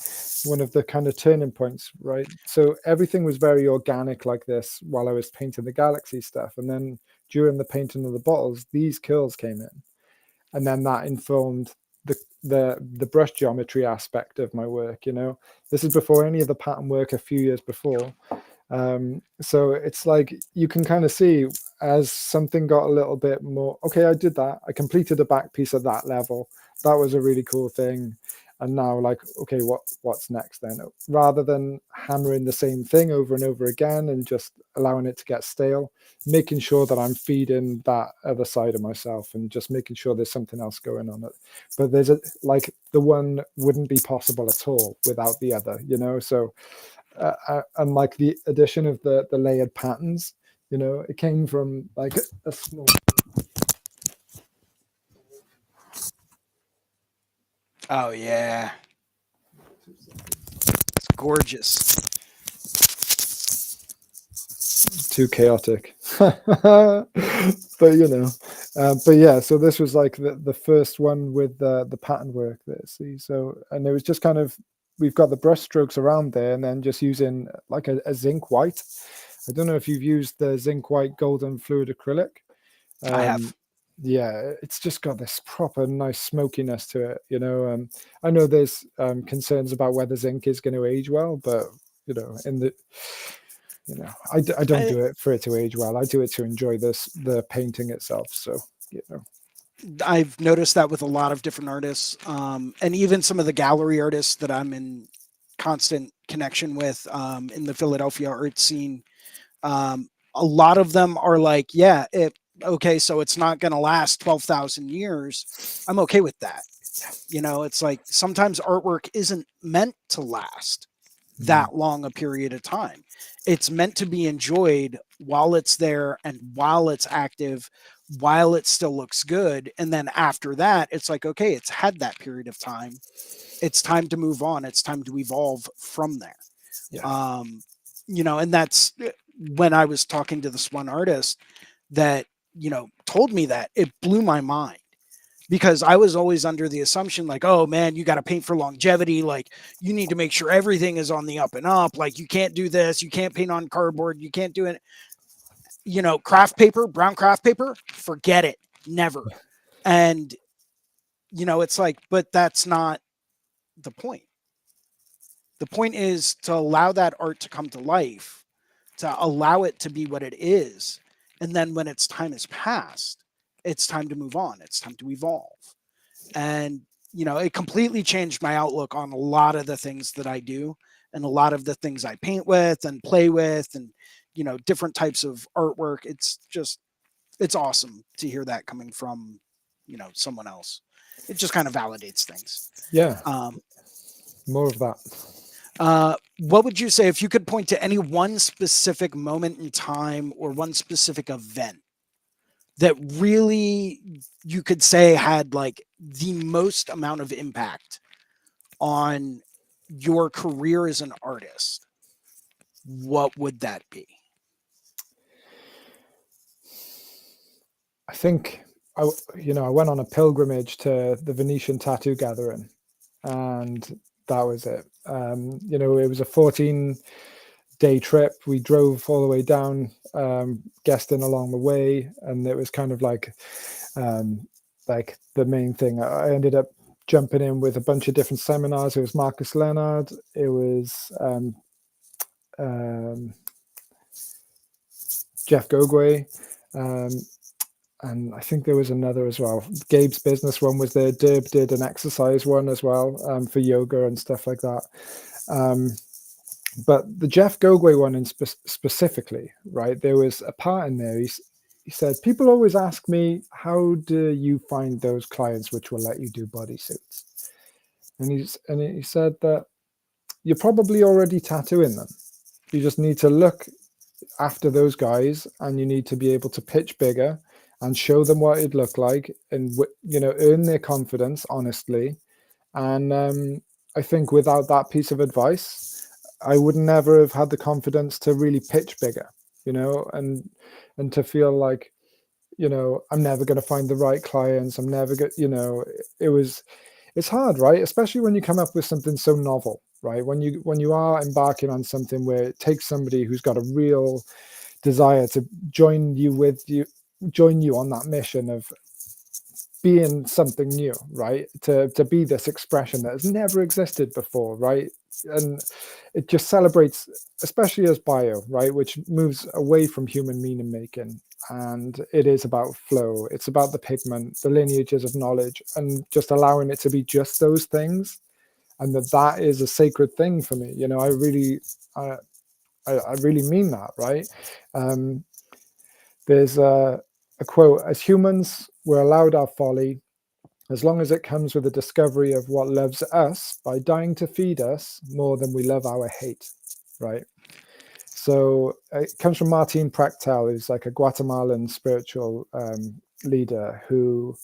one of the kind of turning points, right? So everything was very organic like this while I was painting the galaxy stuff, and then during the painting of the bottles, these kills came in, and then that informed the brush geometry aspect of my work. You know, this is before any of the pattern work a few years before. So it's like you can kind of see as something got a little bit more, okay, I did that, I completed a back piece at that level, that was a really cool thing, and now like, okay, what's next then, rather than hammering the same thing over and over again and just allowing it to get stale, making sure that I'm feeding that other side of myself and just making sure there's something else going on. But there's a, like, the one wouldn't be possible at all without the other, you know. So and like the addition of the layered patterns, you know, it came from like a small. Oh yeah, it's gorgeous. Too chaotic. But you know, but yeah, so this was like the first one with the pattern work there, see. So, and it was just kind of, we've got the brush strokes around there, and then just using like a zinc white. I don't know if you've used the zinc white golden fluid acrylic. I have. um yeah, it's just got this proper nice smokiness to it, you know. I know there's concerns about whether zinc is going to age well, but you know, in the, you know, I don't I, do it for it to age well. I do it to enjoy the painting itself. So, you know. I've noticed that with a lot of different artists, and even some of the gallery artists that I'm in constant connection with, in the Philadelphia art scene. A lot of them are like, yeah, okay, so it's not going to last 12,000 years. I'm okay with that. You know, it's like sometimes artwork isn't meant to last Mm, that long a period of time. It's meant to be enjoyed while it's there and while it's active, while it still looks good. And then after that, it's like, okay, it's had that period of time. It's time to move on. It's time to evolve from there. yeah. Um, you know, and that's when I was talking to this one artist that, you know, told me that, it blew my mind, because I was always under the assumption like, oh man, you got to paint for longevity. Like you need to make sure everything is on the up and up. Like you can't do this. You can't paint on cardboard. You can't do it. You know, craft paper, brown craft paper, forget it. Never. And, you know, it's like, but that's not the point. The point is to allow that art to come to life, to allow it to be what it is. And then when its time has passed, it's time to move on. It's time to evolve. And, you know, it completely changed my outlook on a lot of the things that I do and a lot of the things I paint with and play with and, you know, different types of artwork. It's just, it's awesome to hear that coming from, you know, someone else. It just kind of validates things. Yeah, Um, more of that. what would you say if you could point to any one specific moment in time or one specific event that really you could say had like the most amount of impact on your career as an artist? What would that be? I think you know, I went on a pilgrimage to the Venetian tattoo gathering, and that was it. You know, it was a 14-day trip. We drove all the way down, guesting along the way, and it was kind of um, like the main thing. I ended up jumping in with a bunch of different seminars. It was Marcus Leonard. It was um, Jeff Gogwe, um, and I think there was another as well. Gabe's business one was there. Derb did an exercise one as well, for yoga and stuff like that. But the Jeff Gogwe one specifically, right? There was a part in there. He said, people always ask me, how do you find those clients which will let you do bodysuits? And he said that you're probably already tattooing them. You just need to look after those guys, and you need to be able to pitch bigger and show them what it'd look like, and earn their confidence honestly. And I think without that piece of advice, I would never have had the confidence to really pitch bigger, and to feel like, I'm never going to find the right clients. I'm never going, it's hard, right? Especially when you come up with something so novel, right? When you are embarking on something where it takes somebody who's got a real desire to join you on that mission of being something new, right? To be this expression that has never existed before, right? And it just celebrates, especially as bio, right, which moves away from human meaning making, and it is about flow. It's about the pigment, the lineages of knowledge, and just allowing it to be just those things, and that is a sacred thing for me. I really mean that, right? There's a quote: as humans, we're allowed our folly, as long as it comes with the discovery of what loves us by dying to feed us more than we love our hate, right? So it comes from Martin Practel, who's like a Guatemalan spiritual leader who,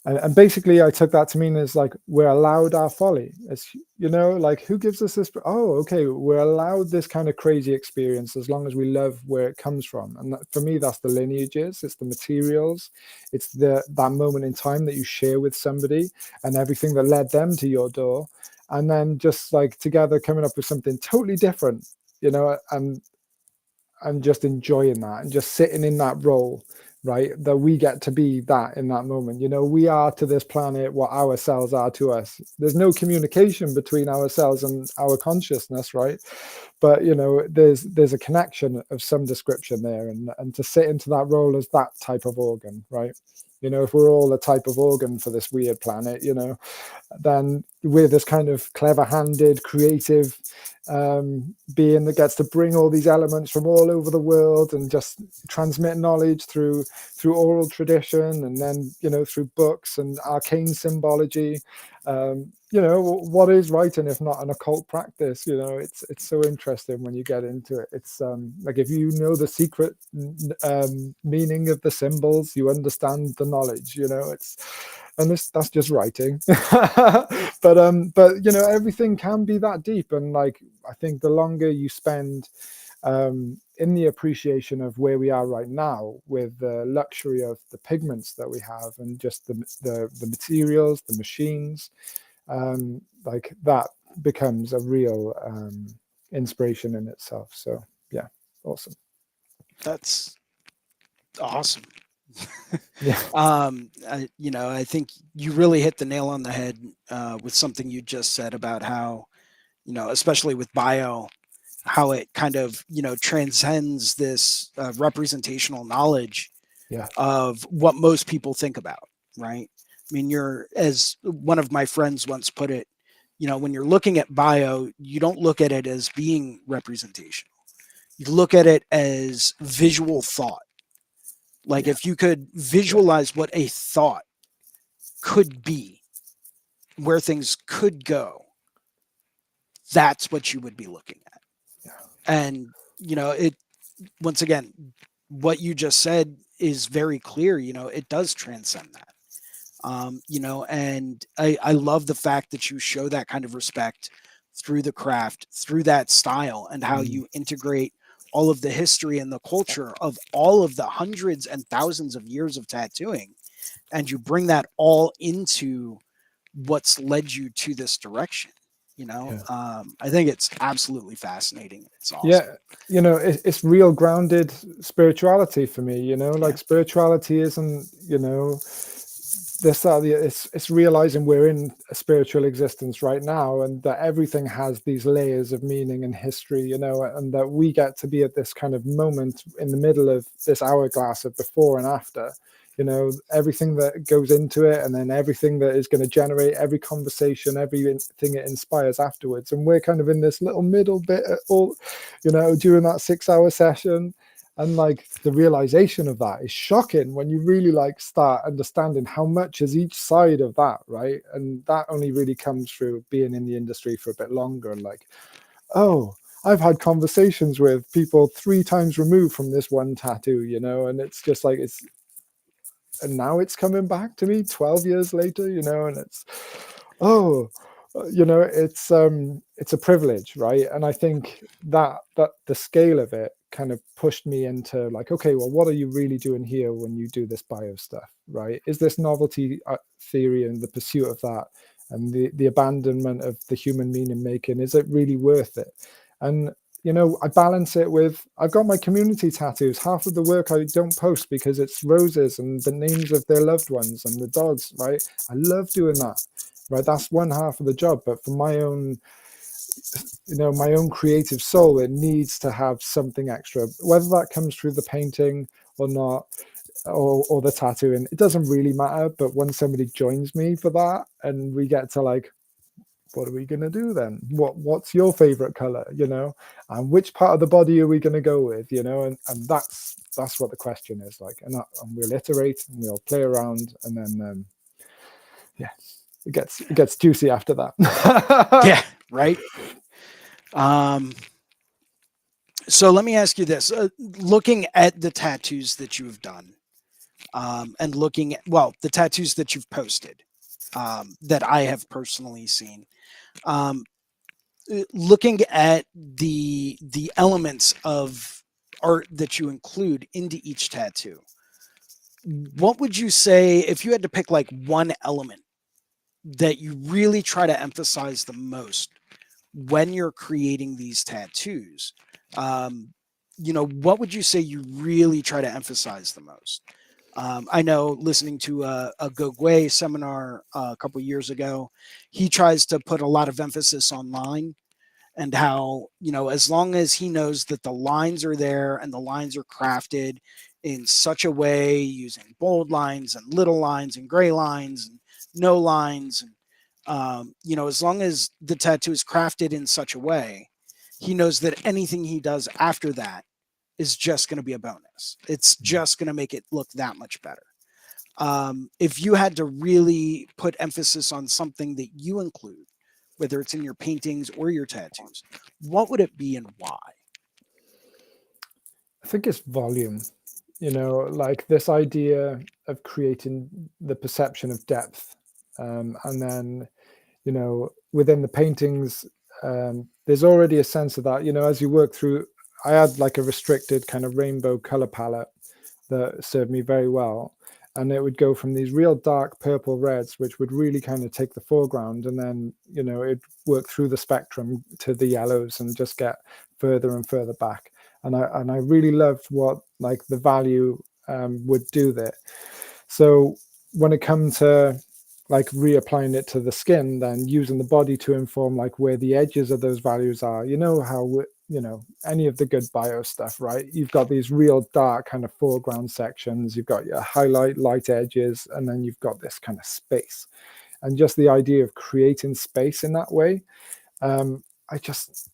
and basically I took that to mean is like, we're allowed our folly. As like, who gives us this? Oh, okay, we're allowed this kind of crazy experience as long as we love where it comes from. And for me, that's the lineages, it's the materials, it's that moment in time that you share with somebody and everything that led them to your door. And then just like together coming up with something totally different, and just enjoying that and just sitting in that role, right? That we get to be that in that moment. We are to this planet what our cells are to us. There's no communication between our cells and our consciousness, right? But there's a connection of some description there, and to sit into that role as that type of organ, right? If we're all a type of organ for this weird planet, then we're this kind of clever-handed, creative being that gets to bring all these elements from all over the world and just transmit knowledge through oral tradition, and then through books and arcane symbology. What is writing if not an occult practice? It's so interesting when you get into it. It's like, if you know the secret meaning of the symbols, you understand the knowledge. That's just writing. but everything can be that deep, and like, I think the longer you spend in the appreciation of where we are right now, with the luxury of the pigments that we have, and just the materials, the machines, like that becomes a real inspiration in itself. So yeah, awesome. That's awesome. Yeah. I think you really hit the nail on the head with something you just said about how, especially with bio, how it kind of, transcends this representational knowledge Yeah. of what most people think about, right? I mean, as one of my friends once put it, when you're looking at bio, you don't look at it as being representational. You look at it as visual thought. Like, if you could visualize what a thought could be, where things could go, that's what you would be looking at. And, once again, what you just said is very clear. It does transcend that. And I love the fact that you show that kind of respect through the craft, through that style, and how you integrate all of the history and the culture of all of the hundreds and thousands of years of tattooing, and you bring that all into what's led you to this direction. I think it's absolutely fascinating. It's awesome. Yeah, it's real grounded spirituality for me. Like, spirituality isn't it's realizing we're in a spiritual existence right now, and that everything has these layers of meaning and history, you know, and that we get to be at this kind of moment in the middle of this hourglass of before and after, you know, everything that goes into it, and then everything that is going to generate every conversation, everything it inspires afterwards. And we're kind of in this little middle bit at all, you know, during that 6-hour session. And like the realization of that is shocking when you really like start understanding how much is each side of that, right? And that only really comes through being in the industry for a bit longer. And like, oh, I've had conversations with people 3 times removed from this one tattoo, you know, and it's just like and now it's coming back to me 12 years later, you know, and it's, oh, you know, it's a privilege, right? And I think that the scale of it kind of pushed me into like, okay, well, what are you really doing here when you do this bio stuff, right? Is this novelty theory and the pursuit of that, and the abandonment of the human meaning making, is it really worth it? And you know, I balance it with, I've got my community tattoos. Half of the work I don't post because it's roses and the names of their loved ones and the dogs, right? I love doing that, right? That's one half of the job. But for my own, you know, my own creative soul, it needs to have something extra, whether that comes through the painting or not, or the tattooing. It doesn't really matter. But when somebody joins me for that and we get to like, what are we going to do then? What's your favorite color, you know, and which part of the body are we going to go with, you know? And that's what the question is like. And we'll iterate and we'll play around, and then yeah, it gets juicy after that. Yeah, right. So let me ask you this: looking at the tattoos that you have done, and looking at, well, the tattoos that you've posted, that I have personally seen, um, looking at the elements of art that you include into each tattoo, what would you say if you had to pick like one element that you really try to emphasize the most when you're creating these tattoos? um, you know, what would you say you really try to emphasize the most? I know, listening to a Gogwe seminar a couple years ago, he tries to put a lot of emphasis on line, and how, you know, as long as he knows that the lines are there and the lines are crafted in such a way, using bold lines and little lines and gray lines and no lines, and you know, as long as the tattoo is crafted in such a way, he knows that anything he does after that is just going to be a bonus. It's just going to make it look that much better. If you had to really put emphasis on something that you include, whether it's in your paintings or your tattoos, what would it be and why? I think it's volume, you know, like this idea of creating the perception of depth, and then, you know, within the paintings, there's already a sense of that, you know, as you work through. I had like a restricted kind of rainbow color palette that served me very well, and it would go from these real dark purple reds, which would really kind of take the foreground, and then, you know, it'd work through the spectrum to the yellows and just get further and further back. And I really loved what like the value would do there. So when it comes to like reapplying it to the skin, then using the body to inform like where the edges of those values are, you know, how, you know, any of the good bio stuff, right? You've got these real dark kind of foreground sections, you've got your highlight light edges, and then you've got this kind of space. And just the idea of creating space in that way, um, I just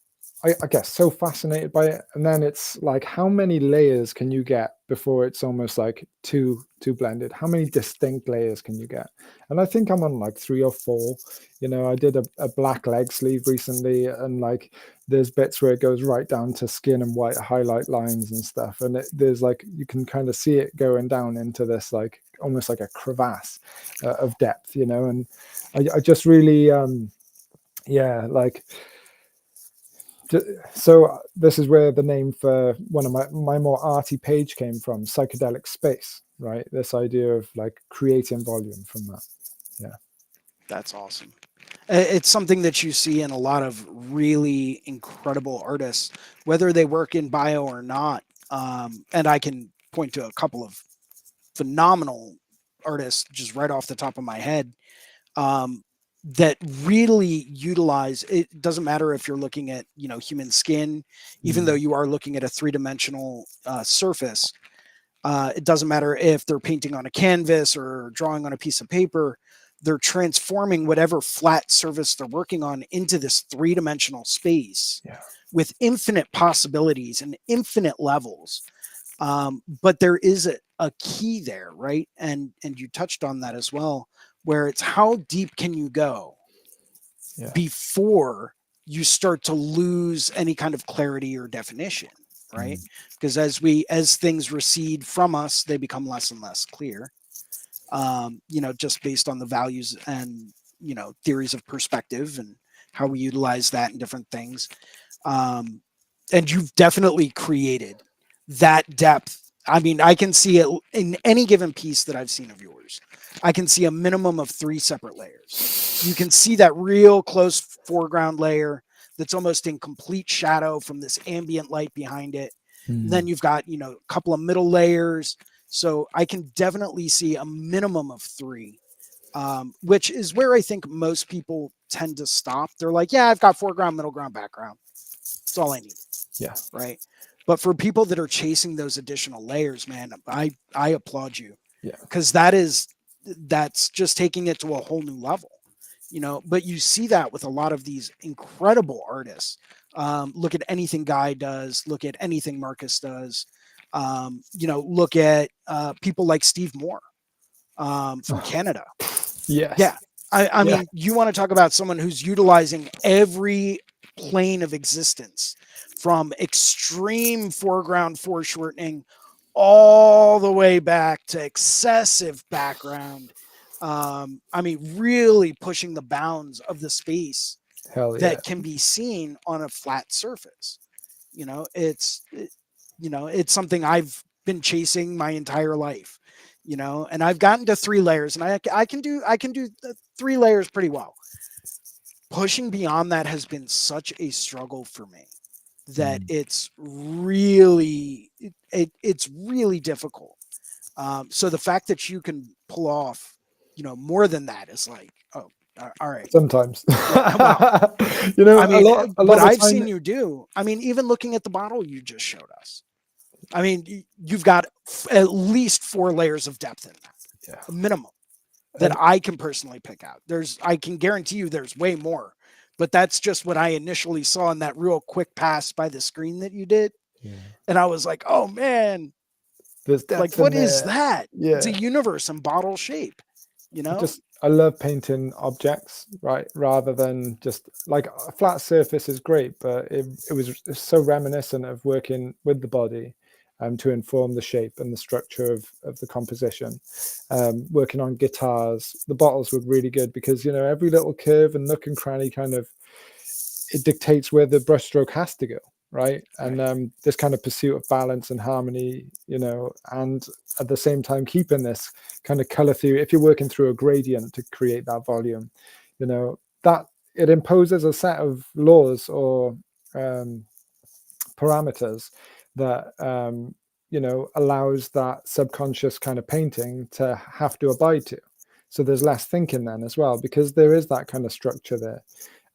I get so fascinated by it. And then it's like, how many layers can you get before it's almost like too blended? How many distinct layers can you get? And I think I'm on like 3 or 4. You know, I did a black leg sleeve recently, and like there's bits where it goes right down to skin and white highlight lines and stuff. And there's like, you can kind of see it going down into this like almost like a crevasse of depth, you know. And I just really, yeah, like, so this is where the name for one of my more arty page came from, psychedelic space, right? This idea of like creating volume from that. Yeah. That's awesome. It's something that you see in a lot of really incredible artists, whether they work in bio or not. And I can point to a couple of phenomenal artists just right off the top of my head that really utilize it. Doesn't matter if you're looking at, human skin, even though you are looking at a three-dimensional surface. It doesn't matter if they're painting on a canvas or drawing on a piece of paper. They're transforming whatever flat surface they're working on into this three-dimensional space with infinite possibilities and infinite levels. But there is a key there, right? And you touched on that as well, where it's how deep can you go before you start to lose any kind of clarity or definition, right? Because as things recede from us, they become less and less clear. Just based on the values and theories of perspective and how we utilize that in different things. And you've definitely created that depth. I mean, I can see it in any given piece that I've seen of yours. I can see a minimum of 3 separate layers. You can see that real close foreground layer that's almost in complete shadow from this ambient light behind it. Then you've got, a couple of middle layers. So I can definitely see a minimum of 3, which is where I think most people tend to stop. They're like, yeah, I've got foreground, middle ground, background. That's all I need. Yeah. Right. But for people that are chasing those additional layers, man, I applaud you. Yeah. Because that's just taking it to a whole new level. But you see that with a lot of these incredible artists. Look at anything Guy does, look at anything Marcus does. Look at people like Steve Moore from Canada. Yeah. I mean, you want to talk about someone who's utilizing every plane of existence, from extreme foreground foreshortening all the way back to excessive background. I mean, really pushing the bounds of the space that can be seen on a flat surface. It's something I've been chasing my entire life, and I've gotten to 3 layers, and I can do 3 layers pretty well. Pushing beyond that has been such a struggle for me that it's really difficult. So the fact that you can pull off, more than that is like, oh, all right. Sometimes, well, I mean, but I've seen you do. I mean, even looking at the bottle you just showed us. I mean, you've got at least 4 layers of depth in that, a minimum, that I can personally pick out. I can guarantee you there's way more, but that's just what I initially saw in that real quick pass by the screen that you did. And I was like, oh man, like, what is that? It's a universe in bottle shape, I love painting objects, right? Rather than just like a flat surface is great, but it was so reminiscent of working with the body to inform the shape and the structure of the composition. Working on guitars, the bottles were really good because, every little curve and nook and cranny it dictates where the brushstroke has to go. Right. And this kind of pursuit of balance and harmony, and at the same time keeping this kind of color theory. If you're working through a gradient to create that volume, that it imposes a set of laws or parameters that allows that subconscious kind of painting to have to abide to. So there's less thinking then as well, because there is that kind of structure there,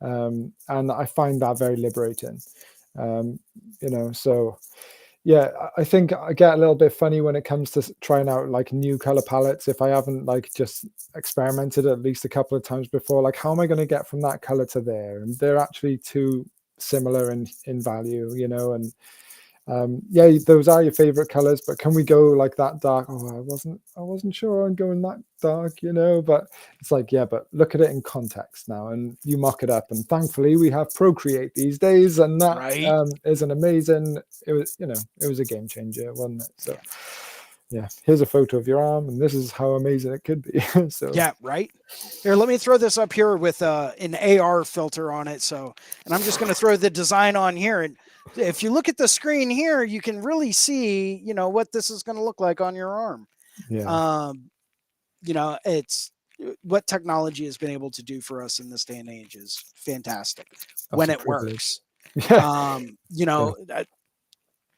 and I find that very liberating. So yeah, I think I get a little bit funny when it comes to trying out like new color palettes. If I haven't like just experimented at least a couple of times before, like how am I going to get from that color to there? And they're actually too similar in value, and those are your favorite colors, but can we go like that dark? Oh, I wasn't sure I'm going that dark, but it's like, but look at it in context now, and you mock it up, and thankfully we have Procreate these days, and that is an amazing, it was a game changer, wasn't it? So here's a photo of your arm, and this is how amazing it could be. So here, let me throw this up here with an AR filter on it. And I'm just going to throw the design on here, and if you look at the screen here, you can really see, what this is going to look like on your arm. It's what technology has been able to do for us in this day and age is fantastic when it works.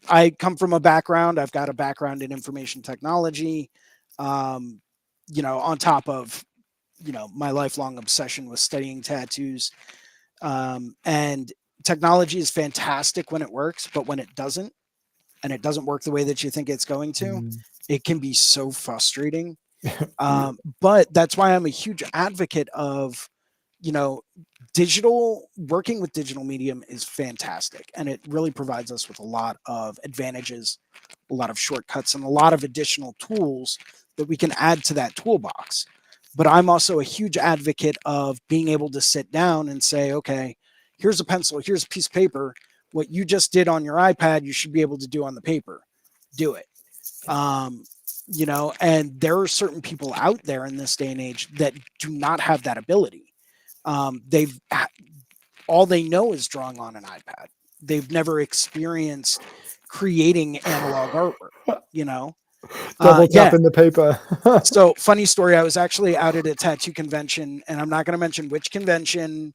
I come from a background. I've got a background in information technology. on top of, my lifelong obsession with studying tattoos. And technology is fantastic when it works, but when it doesn't, and it doesn't work the way that you think it's going to, Mm. it can be so frustrating. Yeah. But that's why I'm a huge advocate of, you know, working with digital medium is fantastic. And it really provides us with a lot of advantages, a lot of shortcuts, and a lot of additional tools that we can add to that toolbox. But I'm also a huge advocate of being able to sit down and say, okay, here's a pencil, here's a piece of paper. What you just did on your iPad, you should be able to do on the paper. Do it. Um, and there are certain people out there in this day and age that do not have that ability. They've all they know is drawing on an iPad. They've never experienced creating analog artwork. Double Yeah. tapping the paper. So funny story. I was actually out at a tattoo convention, and I'm not going to mention which convention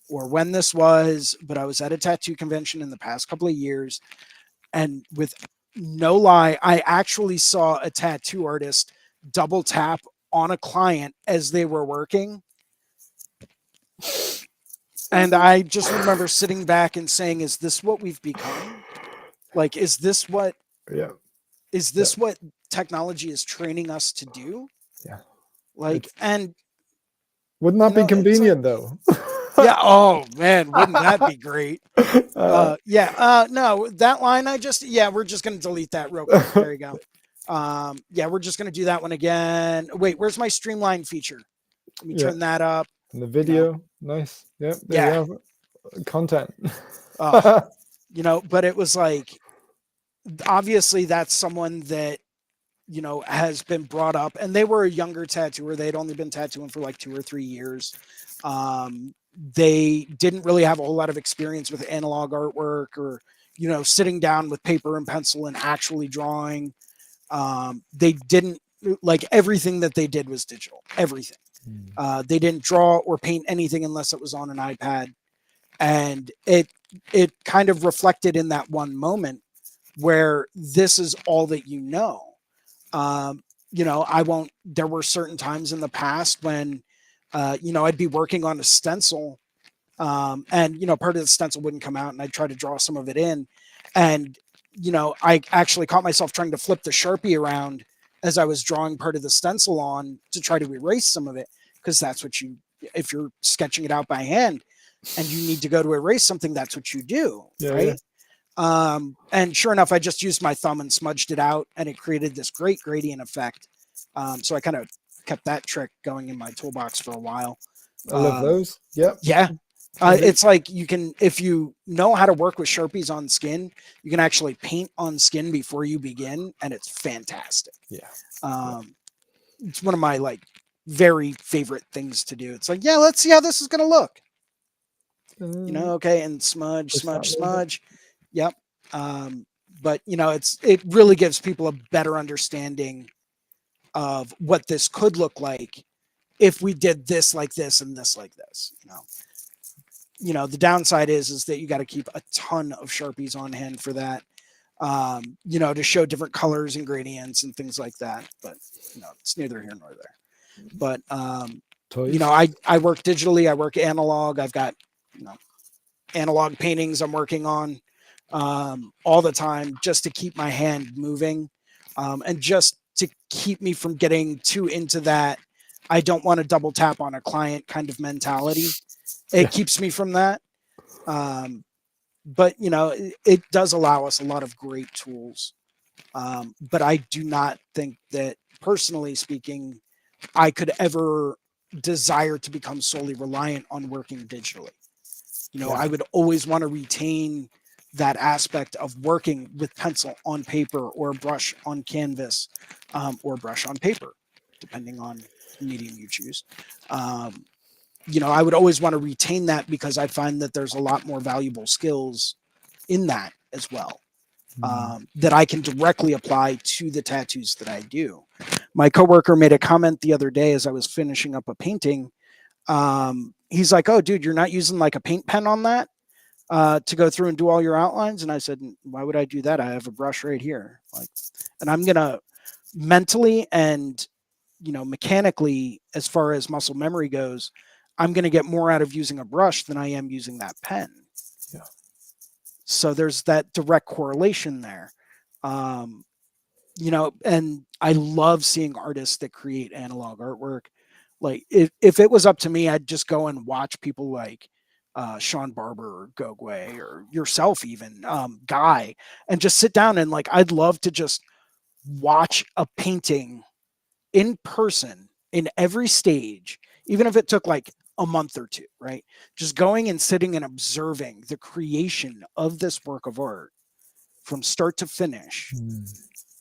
or when this was, but I was at a tattoo convention in the past couple of years, and with no lie, I actually saw a tattoo artist double tap on a client as they were working. And I just remember sitting back and saying, is this what we've become? Like, is this what Yeah. what technology is training us to do? Yeah. Like, and wouldn't that be it's like, convenient though? yeah. Oh man, wouldn't that be great? Yeah. No, that line we're just gonna delete that real quick. There you go. Yeah, we're just gonna do that one again. Wait, where's my streamline feature? Let me turn that up. And the video, nice. Yep, there Yeah. you have content. But it was like, obviously that's someone that has been brought up, and they were a younger tattooer. They'd only been tattooing for like 2 or 3 years. They didn't really have a whole lot of experience with analog artwork or sitting down with paper and pencil and actually drawing. They didn't, like, everything that they did was digital, everything. They didn't draw or paint anything unless it was on an iPad. And it kind of reflected in that one moment where this is all that there were certain times in the past when, I'd be working on a stencil, and, part of the stencil wouldn't come out, and I'd try to draw some of it in. And, I actually caught myself trying to flip the Sharpie around as I was drawing part of the stencil on to try to erase some of it. Because that's what if you're sketching it out by hand and you need to go to erase something, that's what you do. Right. Yeah. And sure enough, I just used my thumb and smudged it out, and it created this great gradient effect. So I kind of kept that trick going in my toolbox for a while. I love those. Yep. Yeah. It's like, if you know how to work with Sharpies on skin, you can actually paint on skin before you begin, and it's fantastic. Yeah. It's one of my very favorite things to do. It's like, yeah, let's see how this is going to look. Okay, and smudge. Yep. But it really gives people a better understanding of what this could look like if we did this like this and this like this. The downside is that you got to keep a ton of Sharpies on hand for that. To show different colors and gradients and things like that. But it's neither here nor there. But I work digitally, I work analog. I've got analog paintings I'm working on all the time, just to keep my hand moving, and just to keep me from getting too into that I don't want to double tap on a client kind of mentality. It keeps me from that. But it does allow us a lot of great tools. But I do not think that, personally speaking, I could ever desire to become solely reliant on working digitally. I would always want to retain that aspect of working with pencil on paper or brush on canvas, or brush on paper, depending on the medium you choose. I would always want to retain that, because I find that there's a lot more valuable skills in that as well, that I can directly apply to the tattoos that I do. My coworker made a comment the other day as I was finishing up a painting. He's like, "Oh, dude, you're not using like a paint pen on that to go through and do all your outlines?" And I said, "Why would I do that? I have a brush right here." And I'm gonna mentally and mechanically, as far as muscle memory goes, I'm going to get more out of using a brush than I am using that pen. Yeah. So there's that direct correlation there. Um, and I love seeing artists that create analog artwork. Like if it was up to me, I'd just go and watch people like Sean Barber or Gogwe or yourself, even Guy, and just sit down and like I'd love to just watch a painting in person in every stage, even if it took like a month or two, right? Just going and sitting and observing the creation of this work of art from start to finish. Mm.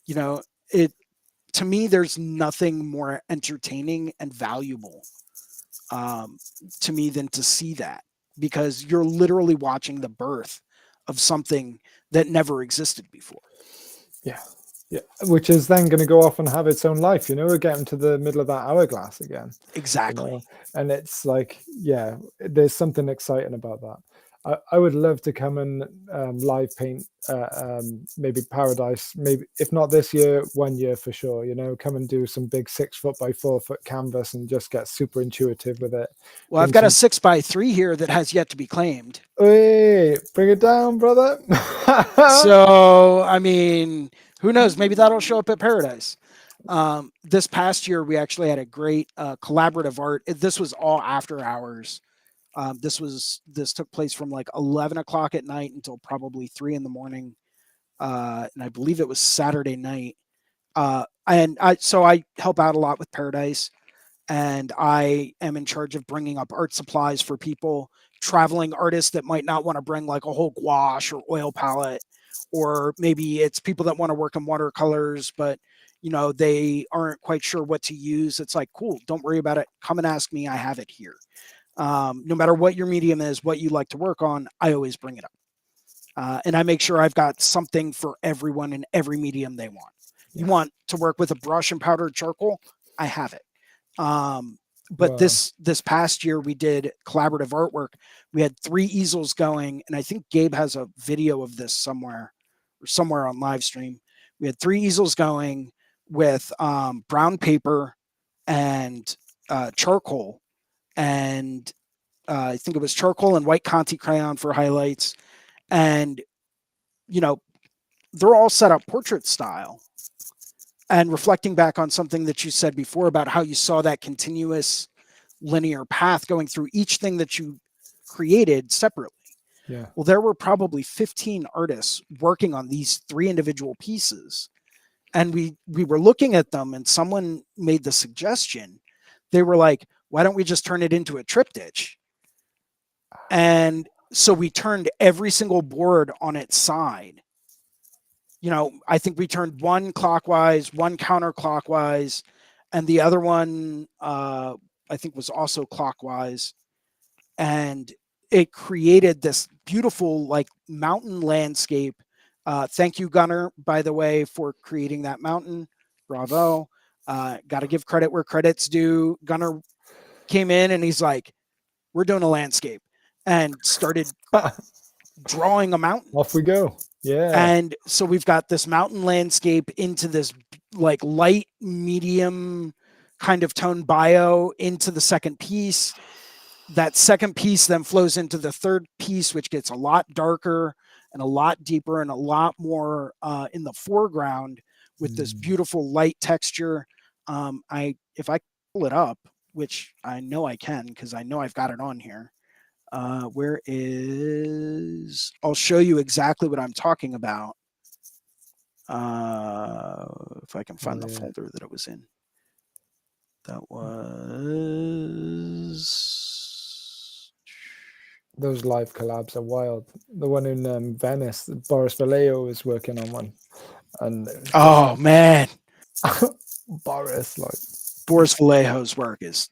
You know, it to me, there's nothing more entertaining and valuable um, to me than to see that because you're literally watching the birth of something that never existed before. Yeah. Yeah. Which is then going to go off and have its own life, we're getting to the middle of that hourglass again. Exactly. And it's like, yeah, there's something exciting about that. I would love to come and live paint maybe Paradise, maybe if not this year, 1 year for sure. Come and do some big 6 foot by 4 foot canvas and just get super intuitive with it. Well, I've got a 6x3 here that has yet to be claimed. Hey, bring it down, brother. So, I mean, who knows? Maybe that'll show up at Paradise. This past year, we actually had a great collaborative art. This was all after hours. This took place from like 11 o'clock at night until probably 3 in the morning. And I believe it was Saturday night. So I help out a lot with Paradise, and I am in charge of bringing up art supplies for people, traveling artists that might not want to bring like a whole gouache or oil palette, or maybe it's people that want to work in watercolors, but they aren't quite sure what to use. It's like, cool, don't worry about it. Come and ask me. I have it here. No matter what your medium is, what you like to work on, I always bring it up. And I make sure I've got something for everyone in every medium they want. You want to work with a brush and powdered charcoal? I have it. But Wow. this past year we did collaborative artwork. We had 3 easels going, and I think Gabe has a video of this somewhere on live stream. We had 3 easels going with brown paper and charcoal, and I think it was charcoal and white Conti crayon for highlights, and they're all set up portrait style. And reflecting back on something that you said before about how you saw that continuous linear path going through each thing that you created separately. Yeah. Well, there were probably 15 artists working on these 3 individual pieces. And we were looking at them, and someone made the suggestion. They were like, why don't we just turn it into a triptych? And so we turned every single board on its side. I think we turned one clockwise, one counterclockwise, and the other one, I think, was also clockwise. And it created this beautiful, like, mountain landscape. Thank you, Gunnar, by the way, for creating that mountain. Bravo. Got to give credit where credit's due. Gunnar came in and he's like, we're doing a landscape, and started drawing a mountain. Off we go. Yeah. And so we've got this mountain landscape into this like light medium kind of tone bio into the second piece. That second piece then flows into the third piece, which gets a lot darker and a lot deeper and a lot more in the foreground with this beautiful light texture. If I pull it up, which I know I can because I know I've got it on here. I'll show you exactly what I'm talking about. If I can find the folder that it was in. That was... Those live collabs are wild. The one in Venice, Boris Vallejo is working on one. And oh, man. Boris Vallejo's work is...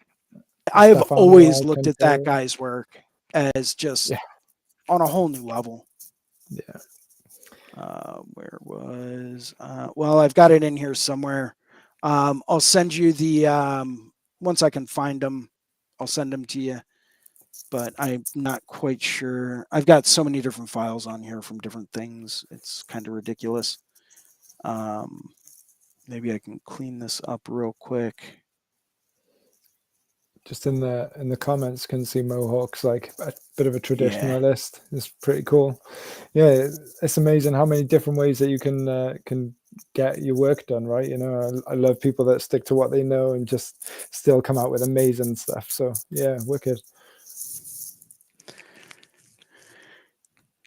I have always looked at that guy's work as just on a whole new level. Yeah. Where was... well, I've got it in here somewhere. I'll send you the... once I can find them, I'll send them to you. But I'm not quite sure. I've got so many different files on here from different things. It's kind of ridiculous. Maybe I can clean this up real quick. just in the comments can see Mohawk's like a bit of a Yeah. traditionalist. It's pretty cool. Yeah, it's amazing how many different ways that you can get your work done, right? You know, I love people that stick to what they know and just still come out with amazing stuff. So yeah, wicked.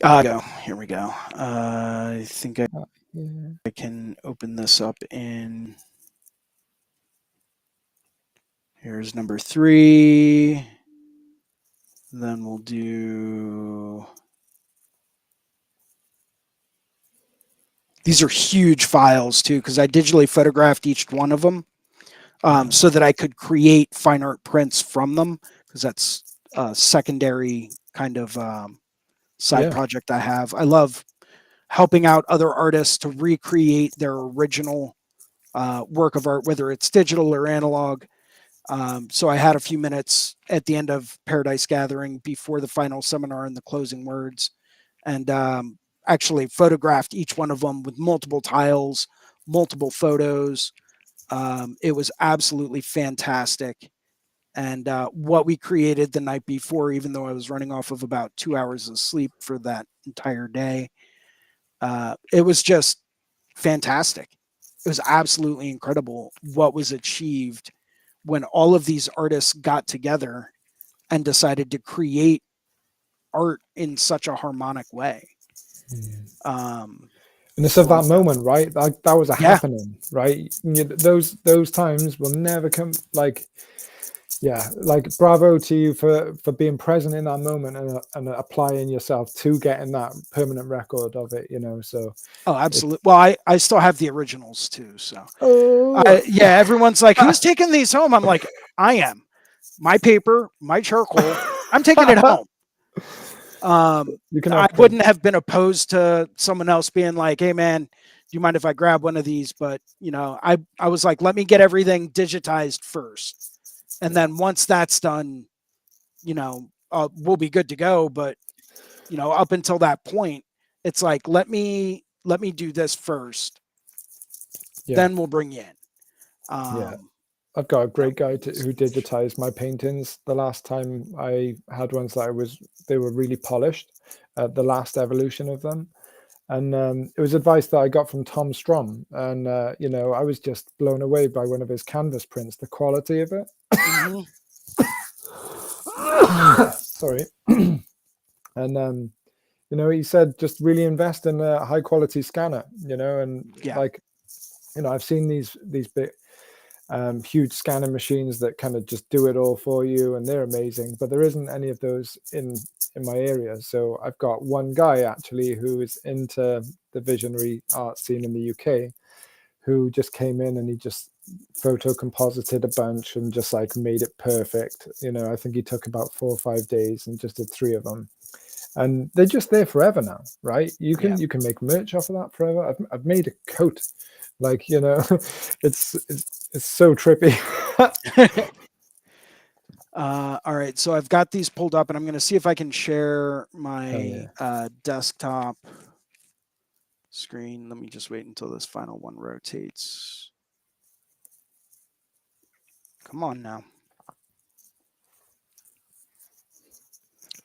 Here we go. I think I Yeah. can open this up in. Here's number 3. Then we'll do. These are huge files too, because I digitally photographed each one of them so that I could create fine art prints from them, because that's a secondary kind of side Yeah. project I have. I love helping out other artists to recreate their original work of art, whether it's digital or analog. So I had a few minutes at the end of Paradise Gathering before the final seminar and the closing words, and actually photographed each one of them with multiple tiles, multiple photos. It was absolutely fantastic. And what we created the night before, even though I was running off of about 2 hours of sleep for that entire day, it was just fantastic. It was absolutely incredible what was achieved when all of these artists got together and decided to create art in such a harmonic way. And it's of For that moment, right? Like that was a yeah, happening, right? Those times will never come. Like, yeah, like bravo to you for being present in that moment and applying yourself to getting that permanent record of it. You know, so oh, it's absolutely. Well, I still have the originals too. So oh yeah, everyone's like, "Who's taking these home?" I'm like, "I am. My paper, my charcoal. I'm taking it home." you can I have print. wouldn't have been opposed to someone else being like, "Hey, man, do you mind if I grab one of these?" But I was like, "Let me get everything digitized first, and Yeah, then once that's done, we'll be good to go." But up until that point, it's like, let me do this first, yeah, then we'll bring you in. yeah. Um, I've got a that great guy was who huge. digitized my paintings. The last time I had ones they were really polished. The last evolution of them, and it was advice that I got from Tom Strom, and you know, I was just blown away by one of his canvas prints, the quality of it. Mm-hmm. Sorry, and you know, he said just really invest in a high quality scanner, you know, and Yeah, like, you know, I've seen these big huge scanning machines that kind of just do it all for you, and they're amazing, but there isn't any of those in my area. So I've got one guy actually who is into the visionary art scene in the UK, who just came in and he just photo composited a bunch and just like made it perfect. You know, I think he took about 4 or 5 days and just did 3 of them, and they're just there forever now, right? You yeah. can make merch off of that forever. I've made a coat, like, you know, it's so trippy. All right, so I've got these pulled up, and I'm going to see if I can share Hell my yeah. desktop screen. Let me just wait until this final one rotates. Come on now.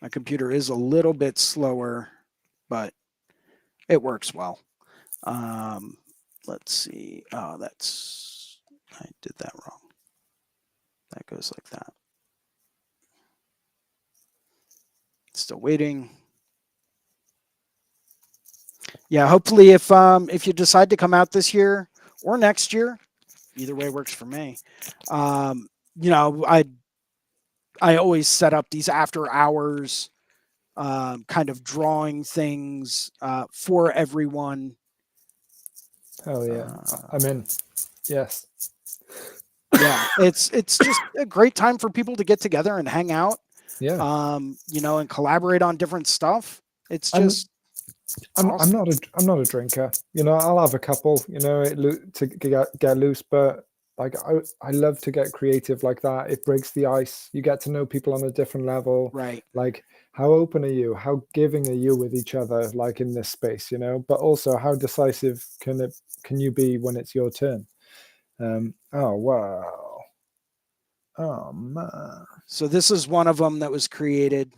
My computer is a little bit slower, but it works well. Um, let's see. Oh, I did that wrong. That goes like that. Still waiting. Yeah, hopefully if you decide to come out this year or next year, either way works for me. Um, you know, I always set up these after hours kind of drawing things for everyone. Hell yeah. Uh, I'm in. Yes. yeah, it's just a great time for people to get together and hang out, Yeah. and collaborate on different stuff. It's And just it's I'm awesome. not a drinker. You know, I'll have a couple, you know, to get loose, but like I love to get creative like that. It breaks the ice. You get to know people on a different level. Right. Like, how open are you? How giving are you with each other, like in this space, you know? But also, how decisive can you be when it's your turn? Oh wow. Oh man. So this is one of them that was created.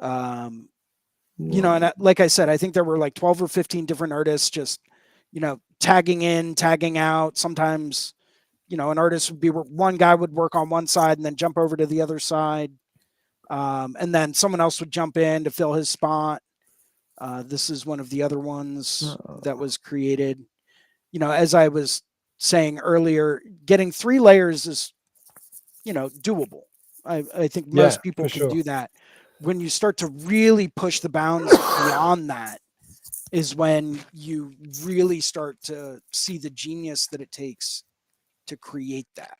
Um, and like I said, I think there were like 12 or 15 different artists just, tagging in, tagging out. Sometimes, an artist would be, one guy would work on one side and then jump over to the other side. And then someone else would jump in to fill his spot. This is one of the other ones that was created. As I was saying earlier, getting 3 layers is, doable. I think Yeah, most people for can sure. do that. When you start to really push the bounds beyond that is when you really start to see the genius that it takes to create that.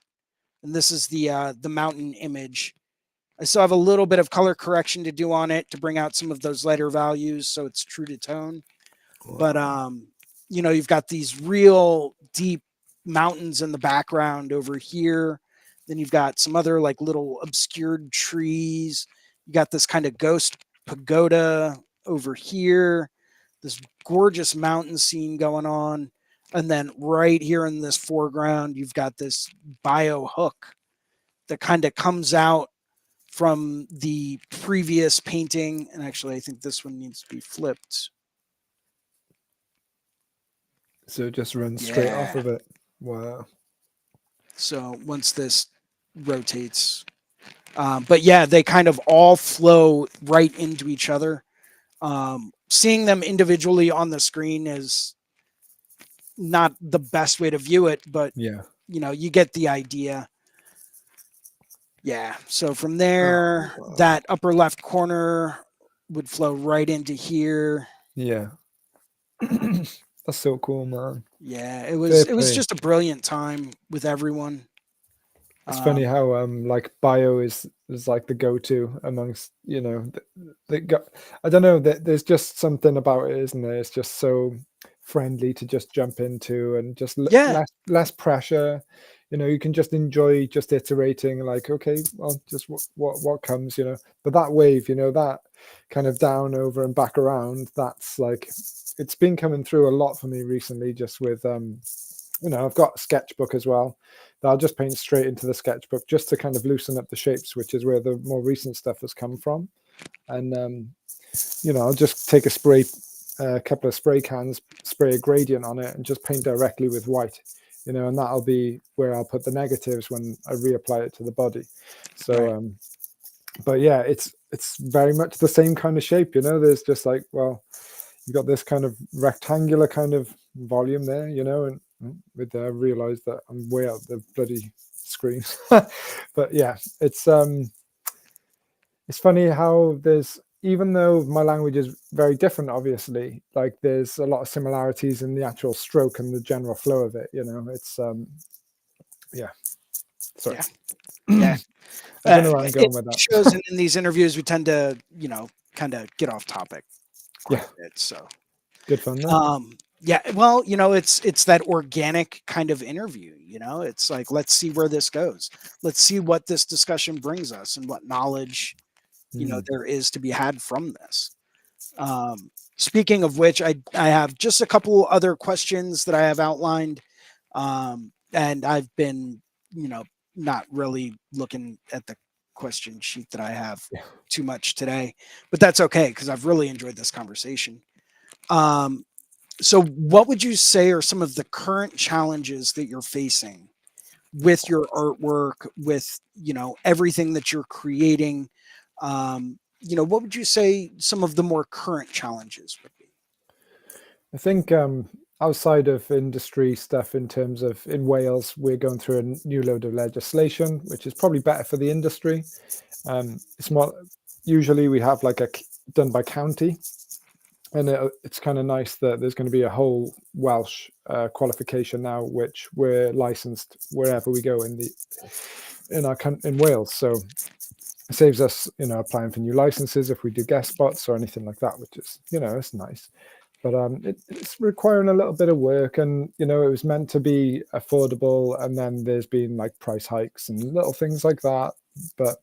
And this is the mountain image. I still have a little bit of color correction to do on it to bring out some of those lighter values so it's true to tone. But you've got these real deep mountains in the background over here. Then you've got some other like little obscured trees. You got this kind of ghost pagoda over here, this gorgeous mountain scene going on. And then right here in this foreground, you've got this bio hook that kind of comes out from the previous painting. And actually, I think this one needs to be flipped. So it just runs straight off of it. Wow. So once this rotates, but yeah, they kind of all flow right into each other. Seeing them individually on the screen is not the best way to view it, but yeah, you get the idea. Yeah. So from there, that upper left corner would flow right into here. Yeah. That's so cool, man. Yeah, it was just a brilliant time with everyone. It's funny how like bio is like the go-to amongst I don't know, there's just something about it, isn't there? It's just so friendly to just jump into, and just less pressure. You can just enjoy just iterating, like, okay, well, just what comes, but that wave, that kind of down, over and back around, that's like, it's been coming through a lot for me recently, just with I've got a sketchbook as well that I'll just paint straight into the sketchbook just to kind of loosen up the shapes, which is where the more recent stuff has come from. And I'll just take a couple of spray cans, spray a gradient on it, and just paint directly with white, and that'll be where I'll put the negatives when I reapply it to the body. So but yeah, it's very much the same kind of shape. There's just like, well, you've got this kind of rectangular kind of volume there, and with I realized that I'm way out the bloody screen. But yeah, it's funny how there's, even though my language is very different, obviously, like there's a lot of similarities in the actual stroke and the general flow of it. It's yeah. Sorry. Yeah. I don't know where I'm going with that. Shows in these interviews, we tend to, kind of get off topic quite a bit. So good fun though. Yeah, well, it's that organic kind of interview. It's like, let's see where this goes. Let's see what this discussion brings us and what knowledge there is to be had from this. Speaking of which, I have just a couple other questions that I have outlined, and I've been not really looking at the question sheet that I have too much today, but that's okay because I've really enjoyed this conversation. So what would you say are some of the current challenges that you're facing with your artwork, with everything that you're creating? What would you say some of the more current challenges would be? I think outside of industry stuff, in terms of in Wales, we're going through a new load of legislation, which is probably better for the industry. It's more, usually we have like done by county, and it's kind of nice that there's going to be a whole Welsh qualification now, which we're licensed wherever we go in Wales. So it saves us, applying for new licenses if we do guest spots or anything like that, which is, it's nice. But it's requiring a little bit of work, and it was meant to be affordable, and then there's been like price hikes and little things like that. But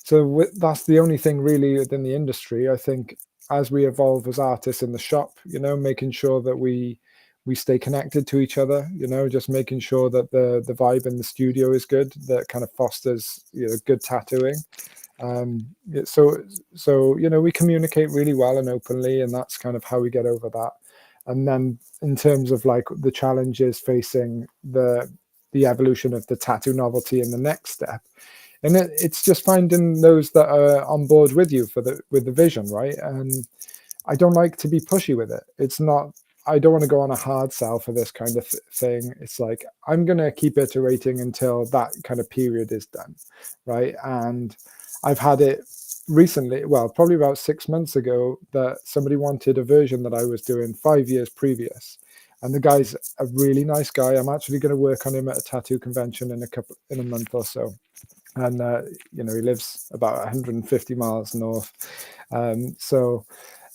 so that's the only thing really within the industry. I think as we evolve as artists in the shop, making sure that we we stay connected to each other, you know, just making sure that the vibe in the studio is good, that kind of fosters, you know, good tattooing. So you know, we communicate really well and openly, and that's kind of how we get over that. And then in terms of like the challenges facing the evolution of the tattoo novelty in the next step, and it's just finding those that are on board with you with the vision, right? And I don't like to be pushy with it. It's not, I don't want to go on a hard sell for this kind of thing. It's like, I'm going to keep iterating until that kind of period is done, right? And I've had it recently, well, probably about 6 months ago, that somebody wanted a version that I was doing 5 years previous. And the guy's a really nice guy. I'm actually going to work on him at a tattoo convention in a month or so. And you know, he lives about 150 miles north. So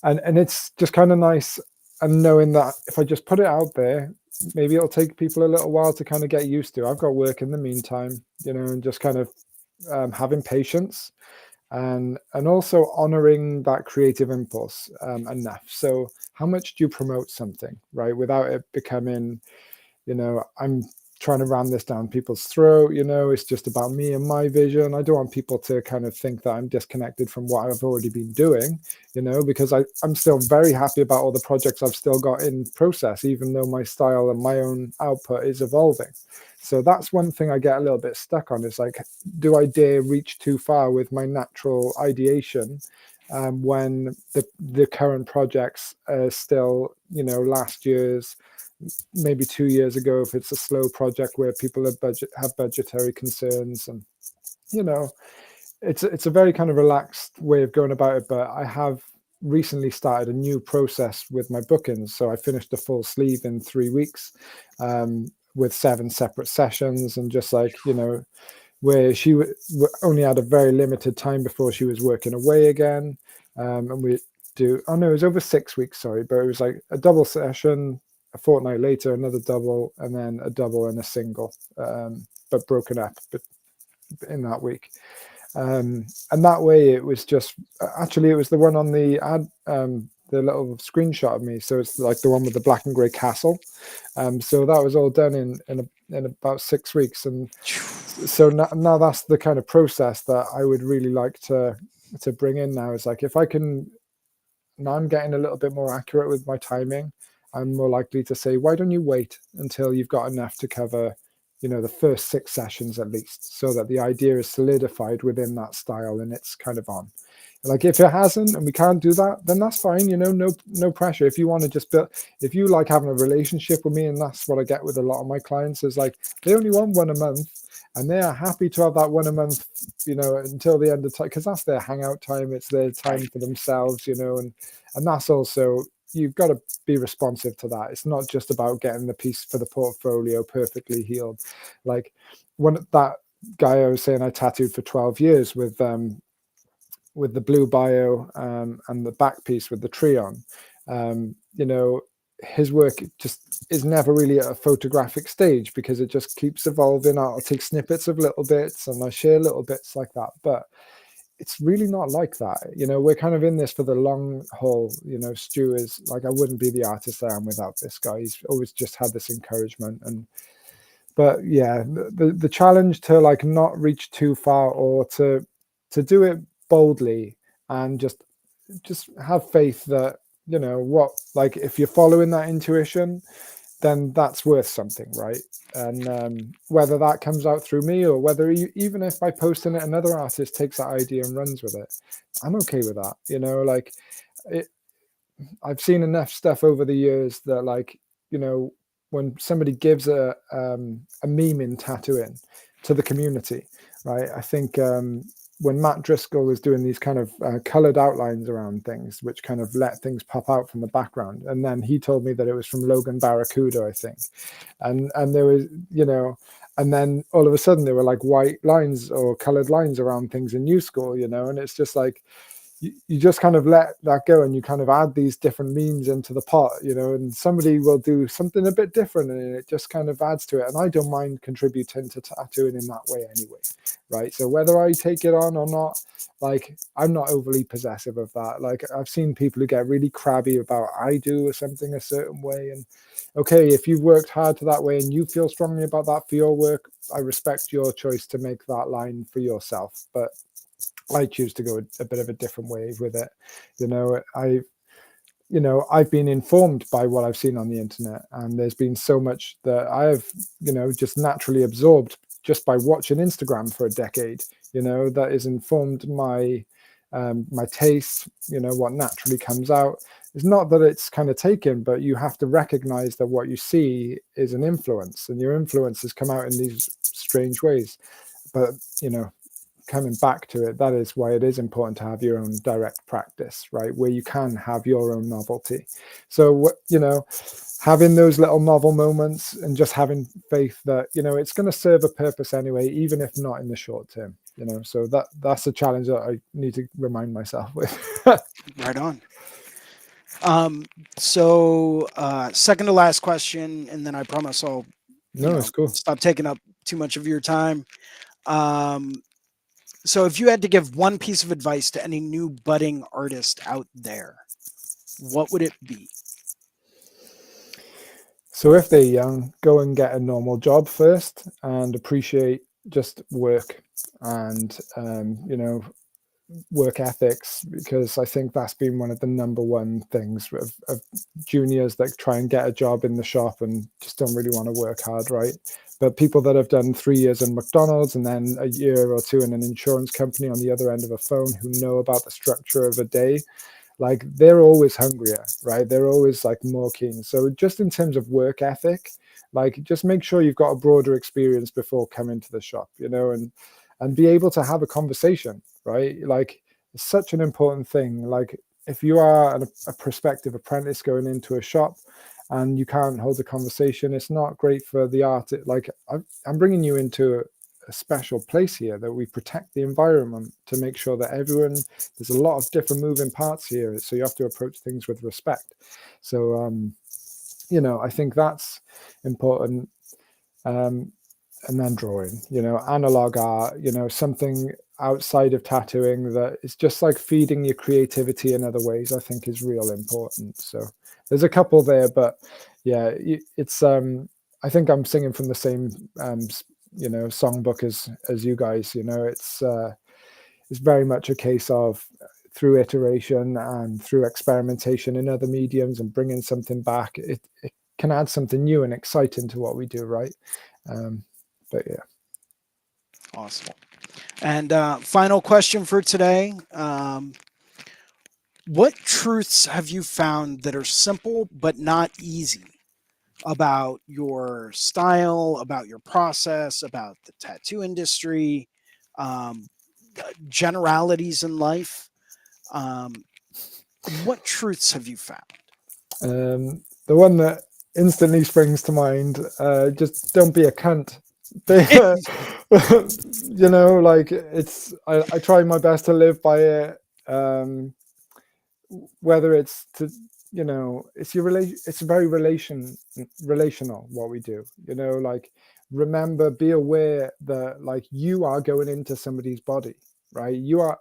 and it's just kind of nice, and knowing that if I just put it out there, maybe it'll take people a little while to kind of get used to. I've got work in the meantime, you know, and just kind of having patience, and also honoring that creative impulse enough. So how much do you promote something, right, without it becoming, you know, I'm trying to ram this down people's throat, you know, it's just about me and my vision. I don't want people to kind of think that I'm disconnected from what I've already been doing, you know, because I'm still very happy about all the projects I've still got in process, even though my style and my own output is evolving. So that's one thing I get a little bit stuck on, is like, do I dare reach too far with my natural ideation when the current projects are still, you know, last year's, maybe 2 years ago, if it's a slow project where people have budgetary concerns. And you know, it's a very kind of relaxed way of going about it. But I have recently started a new process with my bookings, so I finished a full sleeve in 3 weeks, with 7 separate sessions, and just like, you know, where she only had a very limited time before she was working away again, and we do, oh no, it was over 6 weeks, sorry, but it was like a double session, a fortnight later another double, and then a double and a single, but broken up in that week. And that way it was just, actually it was the one on the ad, the little screenshot of me, so it's like the one with the black and grey castle. So that was all done in about 6 weeks. And so now that's the kind of process that I would really like to bring in now. Is like, if I can, now I'm getting a little bit more accurate with my timing, I'm more likely to say, why don't you wait until you've got enough to cover, you know, the first 6 sessions at least, so that the idea is solidified within that style and it's kind of on. Like, if it hasn't and we can't do that, then that's fine, you know, no pressure. If you want to just build, if you like having a relationship with me, and that's what I get with a lot of my clients, is like, they only want one a month, and they are happy to have that one a month, you know, until the end of time, because that's their hangout time, it's their time for themselves, you know. And that's also, you've got to be responsive to that. It's not just about getting the piece for the portfolio perfectly healed. Like, when that guy I was saying I tattooed for 12 years with the blue bio, and the back piece with the tree on, you know, his work just is never really at a photographic stage, because it just keeps evolving. I'll take snippets of little bits and I share little bits like that, but it's really not like that. You know, we're kind of in this for the long haul. You know, Stu is like, I wouldn't be the artist I am without this guy. He's always just had this encouragement. But yeah, the challenge to like not reach too far, or to do it boldly, and just have faith that, you know what, like, if you're following that intuition, then that's worth something, right? And whether that comes out through me, or whether even if by posting it another artist takes that idea and runs with it, I'm okay with that, you know. Like, I've seen enough stuff over the years that, like, you know, when somebody gives a meme in tattooing to the community, right? I think when Matt Driscoll was doing these kind of colored outlines around things, which kind of let things pop out from the background, and then he told me that it was from Logan Barracuda, I think, and there was, you know, and then all of a sudden there were like white lines or colored lines around things in New School, you know, and it's just like, you just kind of let that go, and you kind of add these different memes into the pot, and somebody will do something a bit different, and it just kind of adds to it. And I don't mind contributing to tattooing in that way anyway, right? So whether I take it on or not, like, I'm not overly possessive of that. Like, I've seen people who get really crabby about I do something a certain way, and okay, if you've worked hard to that way and you feel strongly about that for your work, I respect your choice to make that line for yourself. But I choose to go a bit of a different way with it. I've been informed by what I've seen on the internet, and there's been so much that I've, just naturally absorbed just by watching Instagram for a decade, that has informed my taste, what naturally comes out. It's not that it's kind of taken, but you have to recognize that what you see is an influence, and your influences come out in these strange ways. But, coming back to it, that is why it is important to have your own direct practice, right? Where you can have your own novelty. So, having those little novel moments and just having faith that, it's going to serve a purpose anyway, even if not in the short term, so that's a challenge that I need to remind myself with. Right on. So second to last question, and then I promise I'll, No, it's cool. stop taking up too much of your time. So if you had to give one piece of advice to any new budding artist out there, what would it be? So if they're young, go and get a normal job first and appreciate just work and, work ethics, because I think that's been one of the number one things of juniors that try and get a job in the shop and just don't really want to work hard, right? But people that have done 3 years in McDonald's and then a year or two in an insurance company on the other end of a phone, who know about the structure of a day, like, they're always hungrier, right? They're always like more keen. So just in terms of work ethic, like, just make sure you've got a broader experience before coming to the shop, and be able to have a conversation, right? Like, it's such an important thing. Like, if you are a prospective apprentice going into a shop and you can't hold a conversation, it's not great for the art. Like, I'm bringing you into a special place here, that we protect the environment to make sure that everyone, there's a lot of different moving parts here, so you have to approach things with respect. So I think that's important. And then drawing, analog art, something outside of tattooing that is just like feeding your creativity in other ways, I think is real important. So there's a couple there, but yeah, it's I think I'm singing from the same songbook as you guys. It's very much a case of, through iteration and through experimentation in other mediums and bringing something back, it can add something new and exciting to what we do, right? But yeah. Awesome. And final question for today. What truths have you found that are simple but not easy about your style, about your process, about the tattoo industry, um, generalities in life? Um, what truths have you found? The one that instantly springs to mind, just don't be a cunt. Like, I try my best to live by it. Whether it's to, it's your relation, it's very relational what we do, like, remember, be aware that, like, you are going into somebody's body, right? You are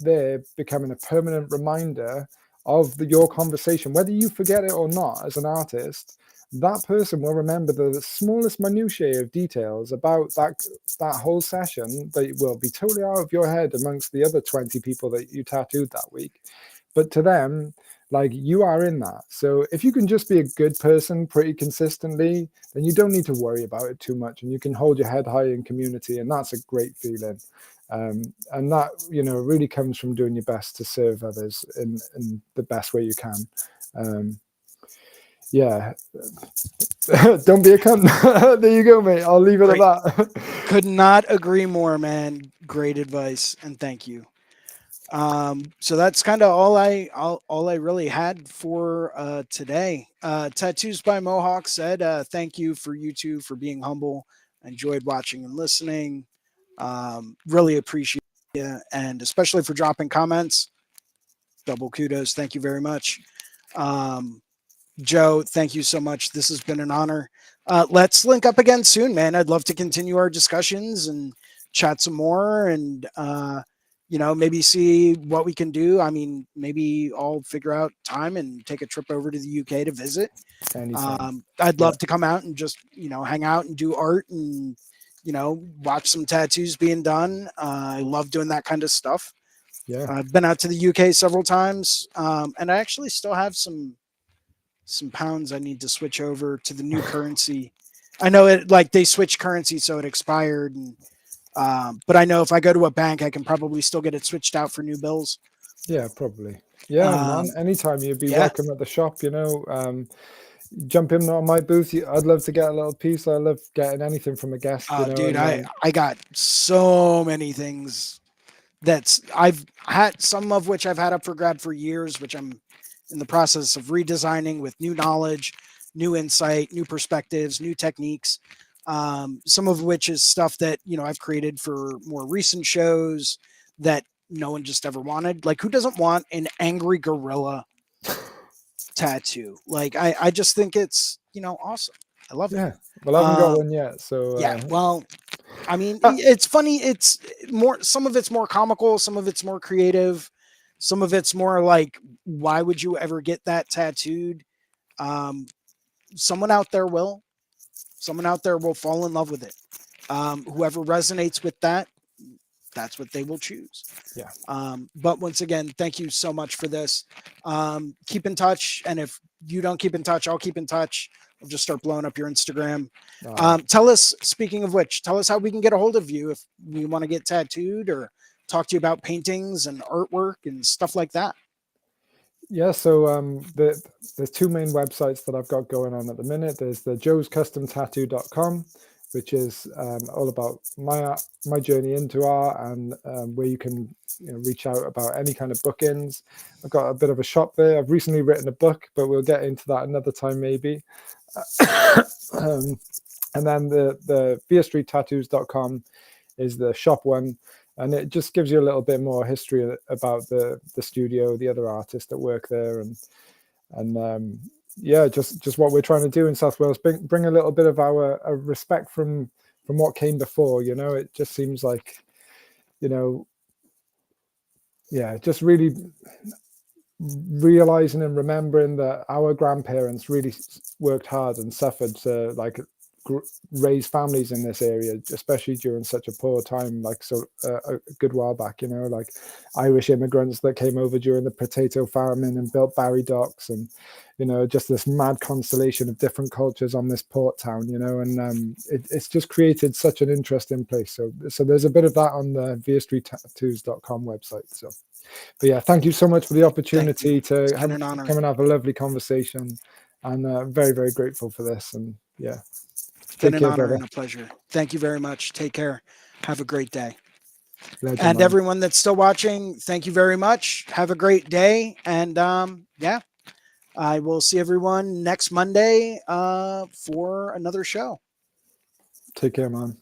there becoming a permanent reminder of your conversation, whether you forget it or not. As an artist, that person will remember the smallest minutiae of details about that whole session, that will be totally out of your head amongst the other 20 people that you tattooed that week. But to them, like, you are in that. So if you can just be a good person pretty consistently, then you don't need to worry about it too much, and you can hold your head high in community, and that's a great feeling. And that, really comes from doing your best to serve others in the best way you can. Yeah. Don't be a cunt. There you go, mate. I'll leave it at that. Could not agree more, man. Great advice, and thank you. So that's kind of all I really had for today. Tattoos by Mohawk said, thank you for you two for being humble. I enjoyed watching and listening. Really appreciate you, and especially for dropping comments. Double kudos. Thank you very much. Joe, thank you so much. This has been an honor. Let's link up again soon, man. I'd love to continue our discussions and chat some more and, maybe see what we can do. I mean, maybe I'll figure out time and take a trip over to the UK to visit. Anytime. I'd love to come out and just, hang out and do art and, watch some tattoos being done. I love doing that kind of stuff. Yeah. I've been out to the UK several times, and I actually still have some pounds I need to switch over to the new currency. I know it, like, they switched currency, so it expired, and but I know if I go to a bank, I can probably still get it switched out for new bills. Yeah, probably. Yeah, man. Anytime, you'd be welcome at the shop. Jump in on my booth. I'd love to get a little piece. I love getting anything from a guest. Dude, I got so many things I've had, some of which I've had up for grab for years, which I'm in the process of redesigning with new knowledge, new insight, new perspectives, new techniques. Some of which is stuff that, I've created for more recent shows that no one just ever wanted. Like, who doesn't want an angry gorilla tattoo? Like, I just think it's, awesome. I love it. Yeah. Well, I haven't got one yet. So yeah, well, I mean, it's funny. It's more, some of it's more comical. Some of it's more creative. Some of it's more like, why would you ever get that tattooed? Someone out there will fall in love with it. Whoever resonates with that, that's what they will choose. Yeah. But once again, thank you so much for this. Keep in touch. And if you don't keep in touch, I'll keep in touch. I'll just start blowing up your Instagram. Tell us, speaking of which, tell us how we can get a hold of you if we want to get tattooed or talk to you about paintings and artwork and stuff like that. Yeah, so there's two main websites that I've got going on at the minute. There's the joescustomtattoo.com, which is all about my journey into art and where you can reach out about any kind of bookings. I've got a bit of a shop there. I've recently written a book, but we'll get into that another time maybe. And then the viastreettattoos.com is the shop one. And it just gives you a little bit more history about the studio, the other artists that work there, and yeah, just what we're trying to do in South Wales, bring a little bit of our respect from what came before. It just seems like, yeah, just really realizing and remembering that our grandparents really worked hard and suffered to raise families in this area, especially during such a poor time, like a good while back, like Irish immigrants that came over during the potato famine and built Barry docks, and just this mad constellation of different cultures on this port town, and it's just created such an interesting place. So there's a bit of that on the viastreettattoos.com website. But yeah, thank you so much for the opportunity to come and have a lovely conversation, and very, very grateful for this. And yeah, been an honor and a pleasure. Thank you very much. Take care. Have a great day. Legend, and man. Everyone that's still watching, thank you very much. Have a great day. And yeah, I will see everyone next Monday for another show. Take care, man.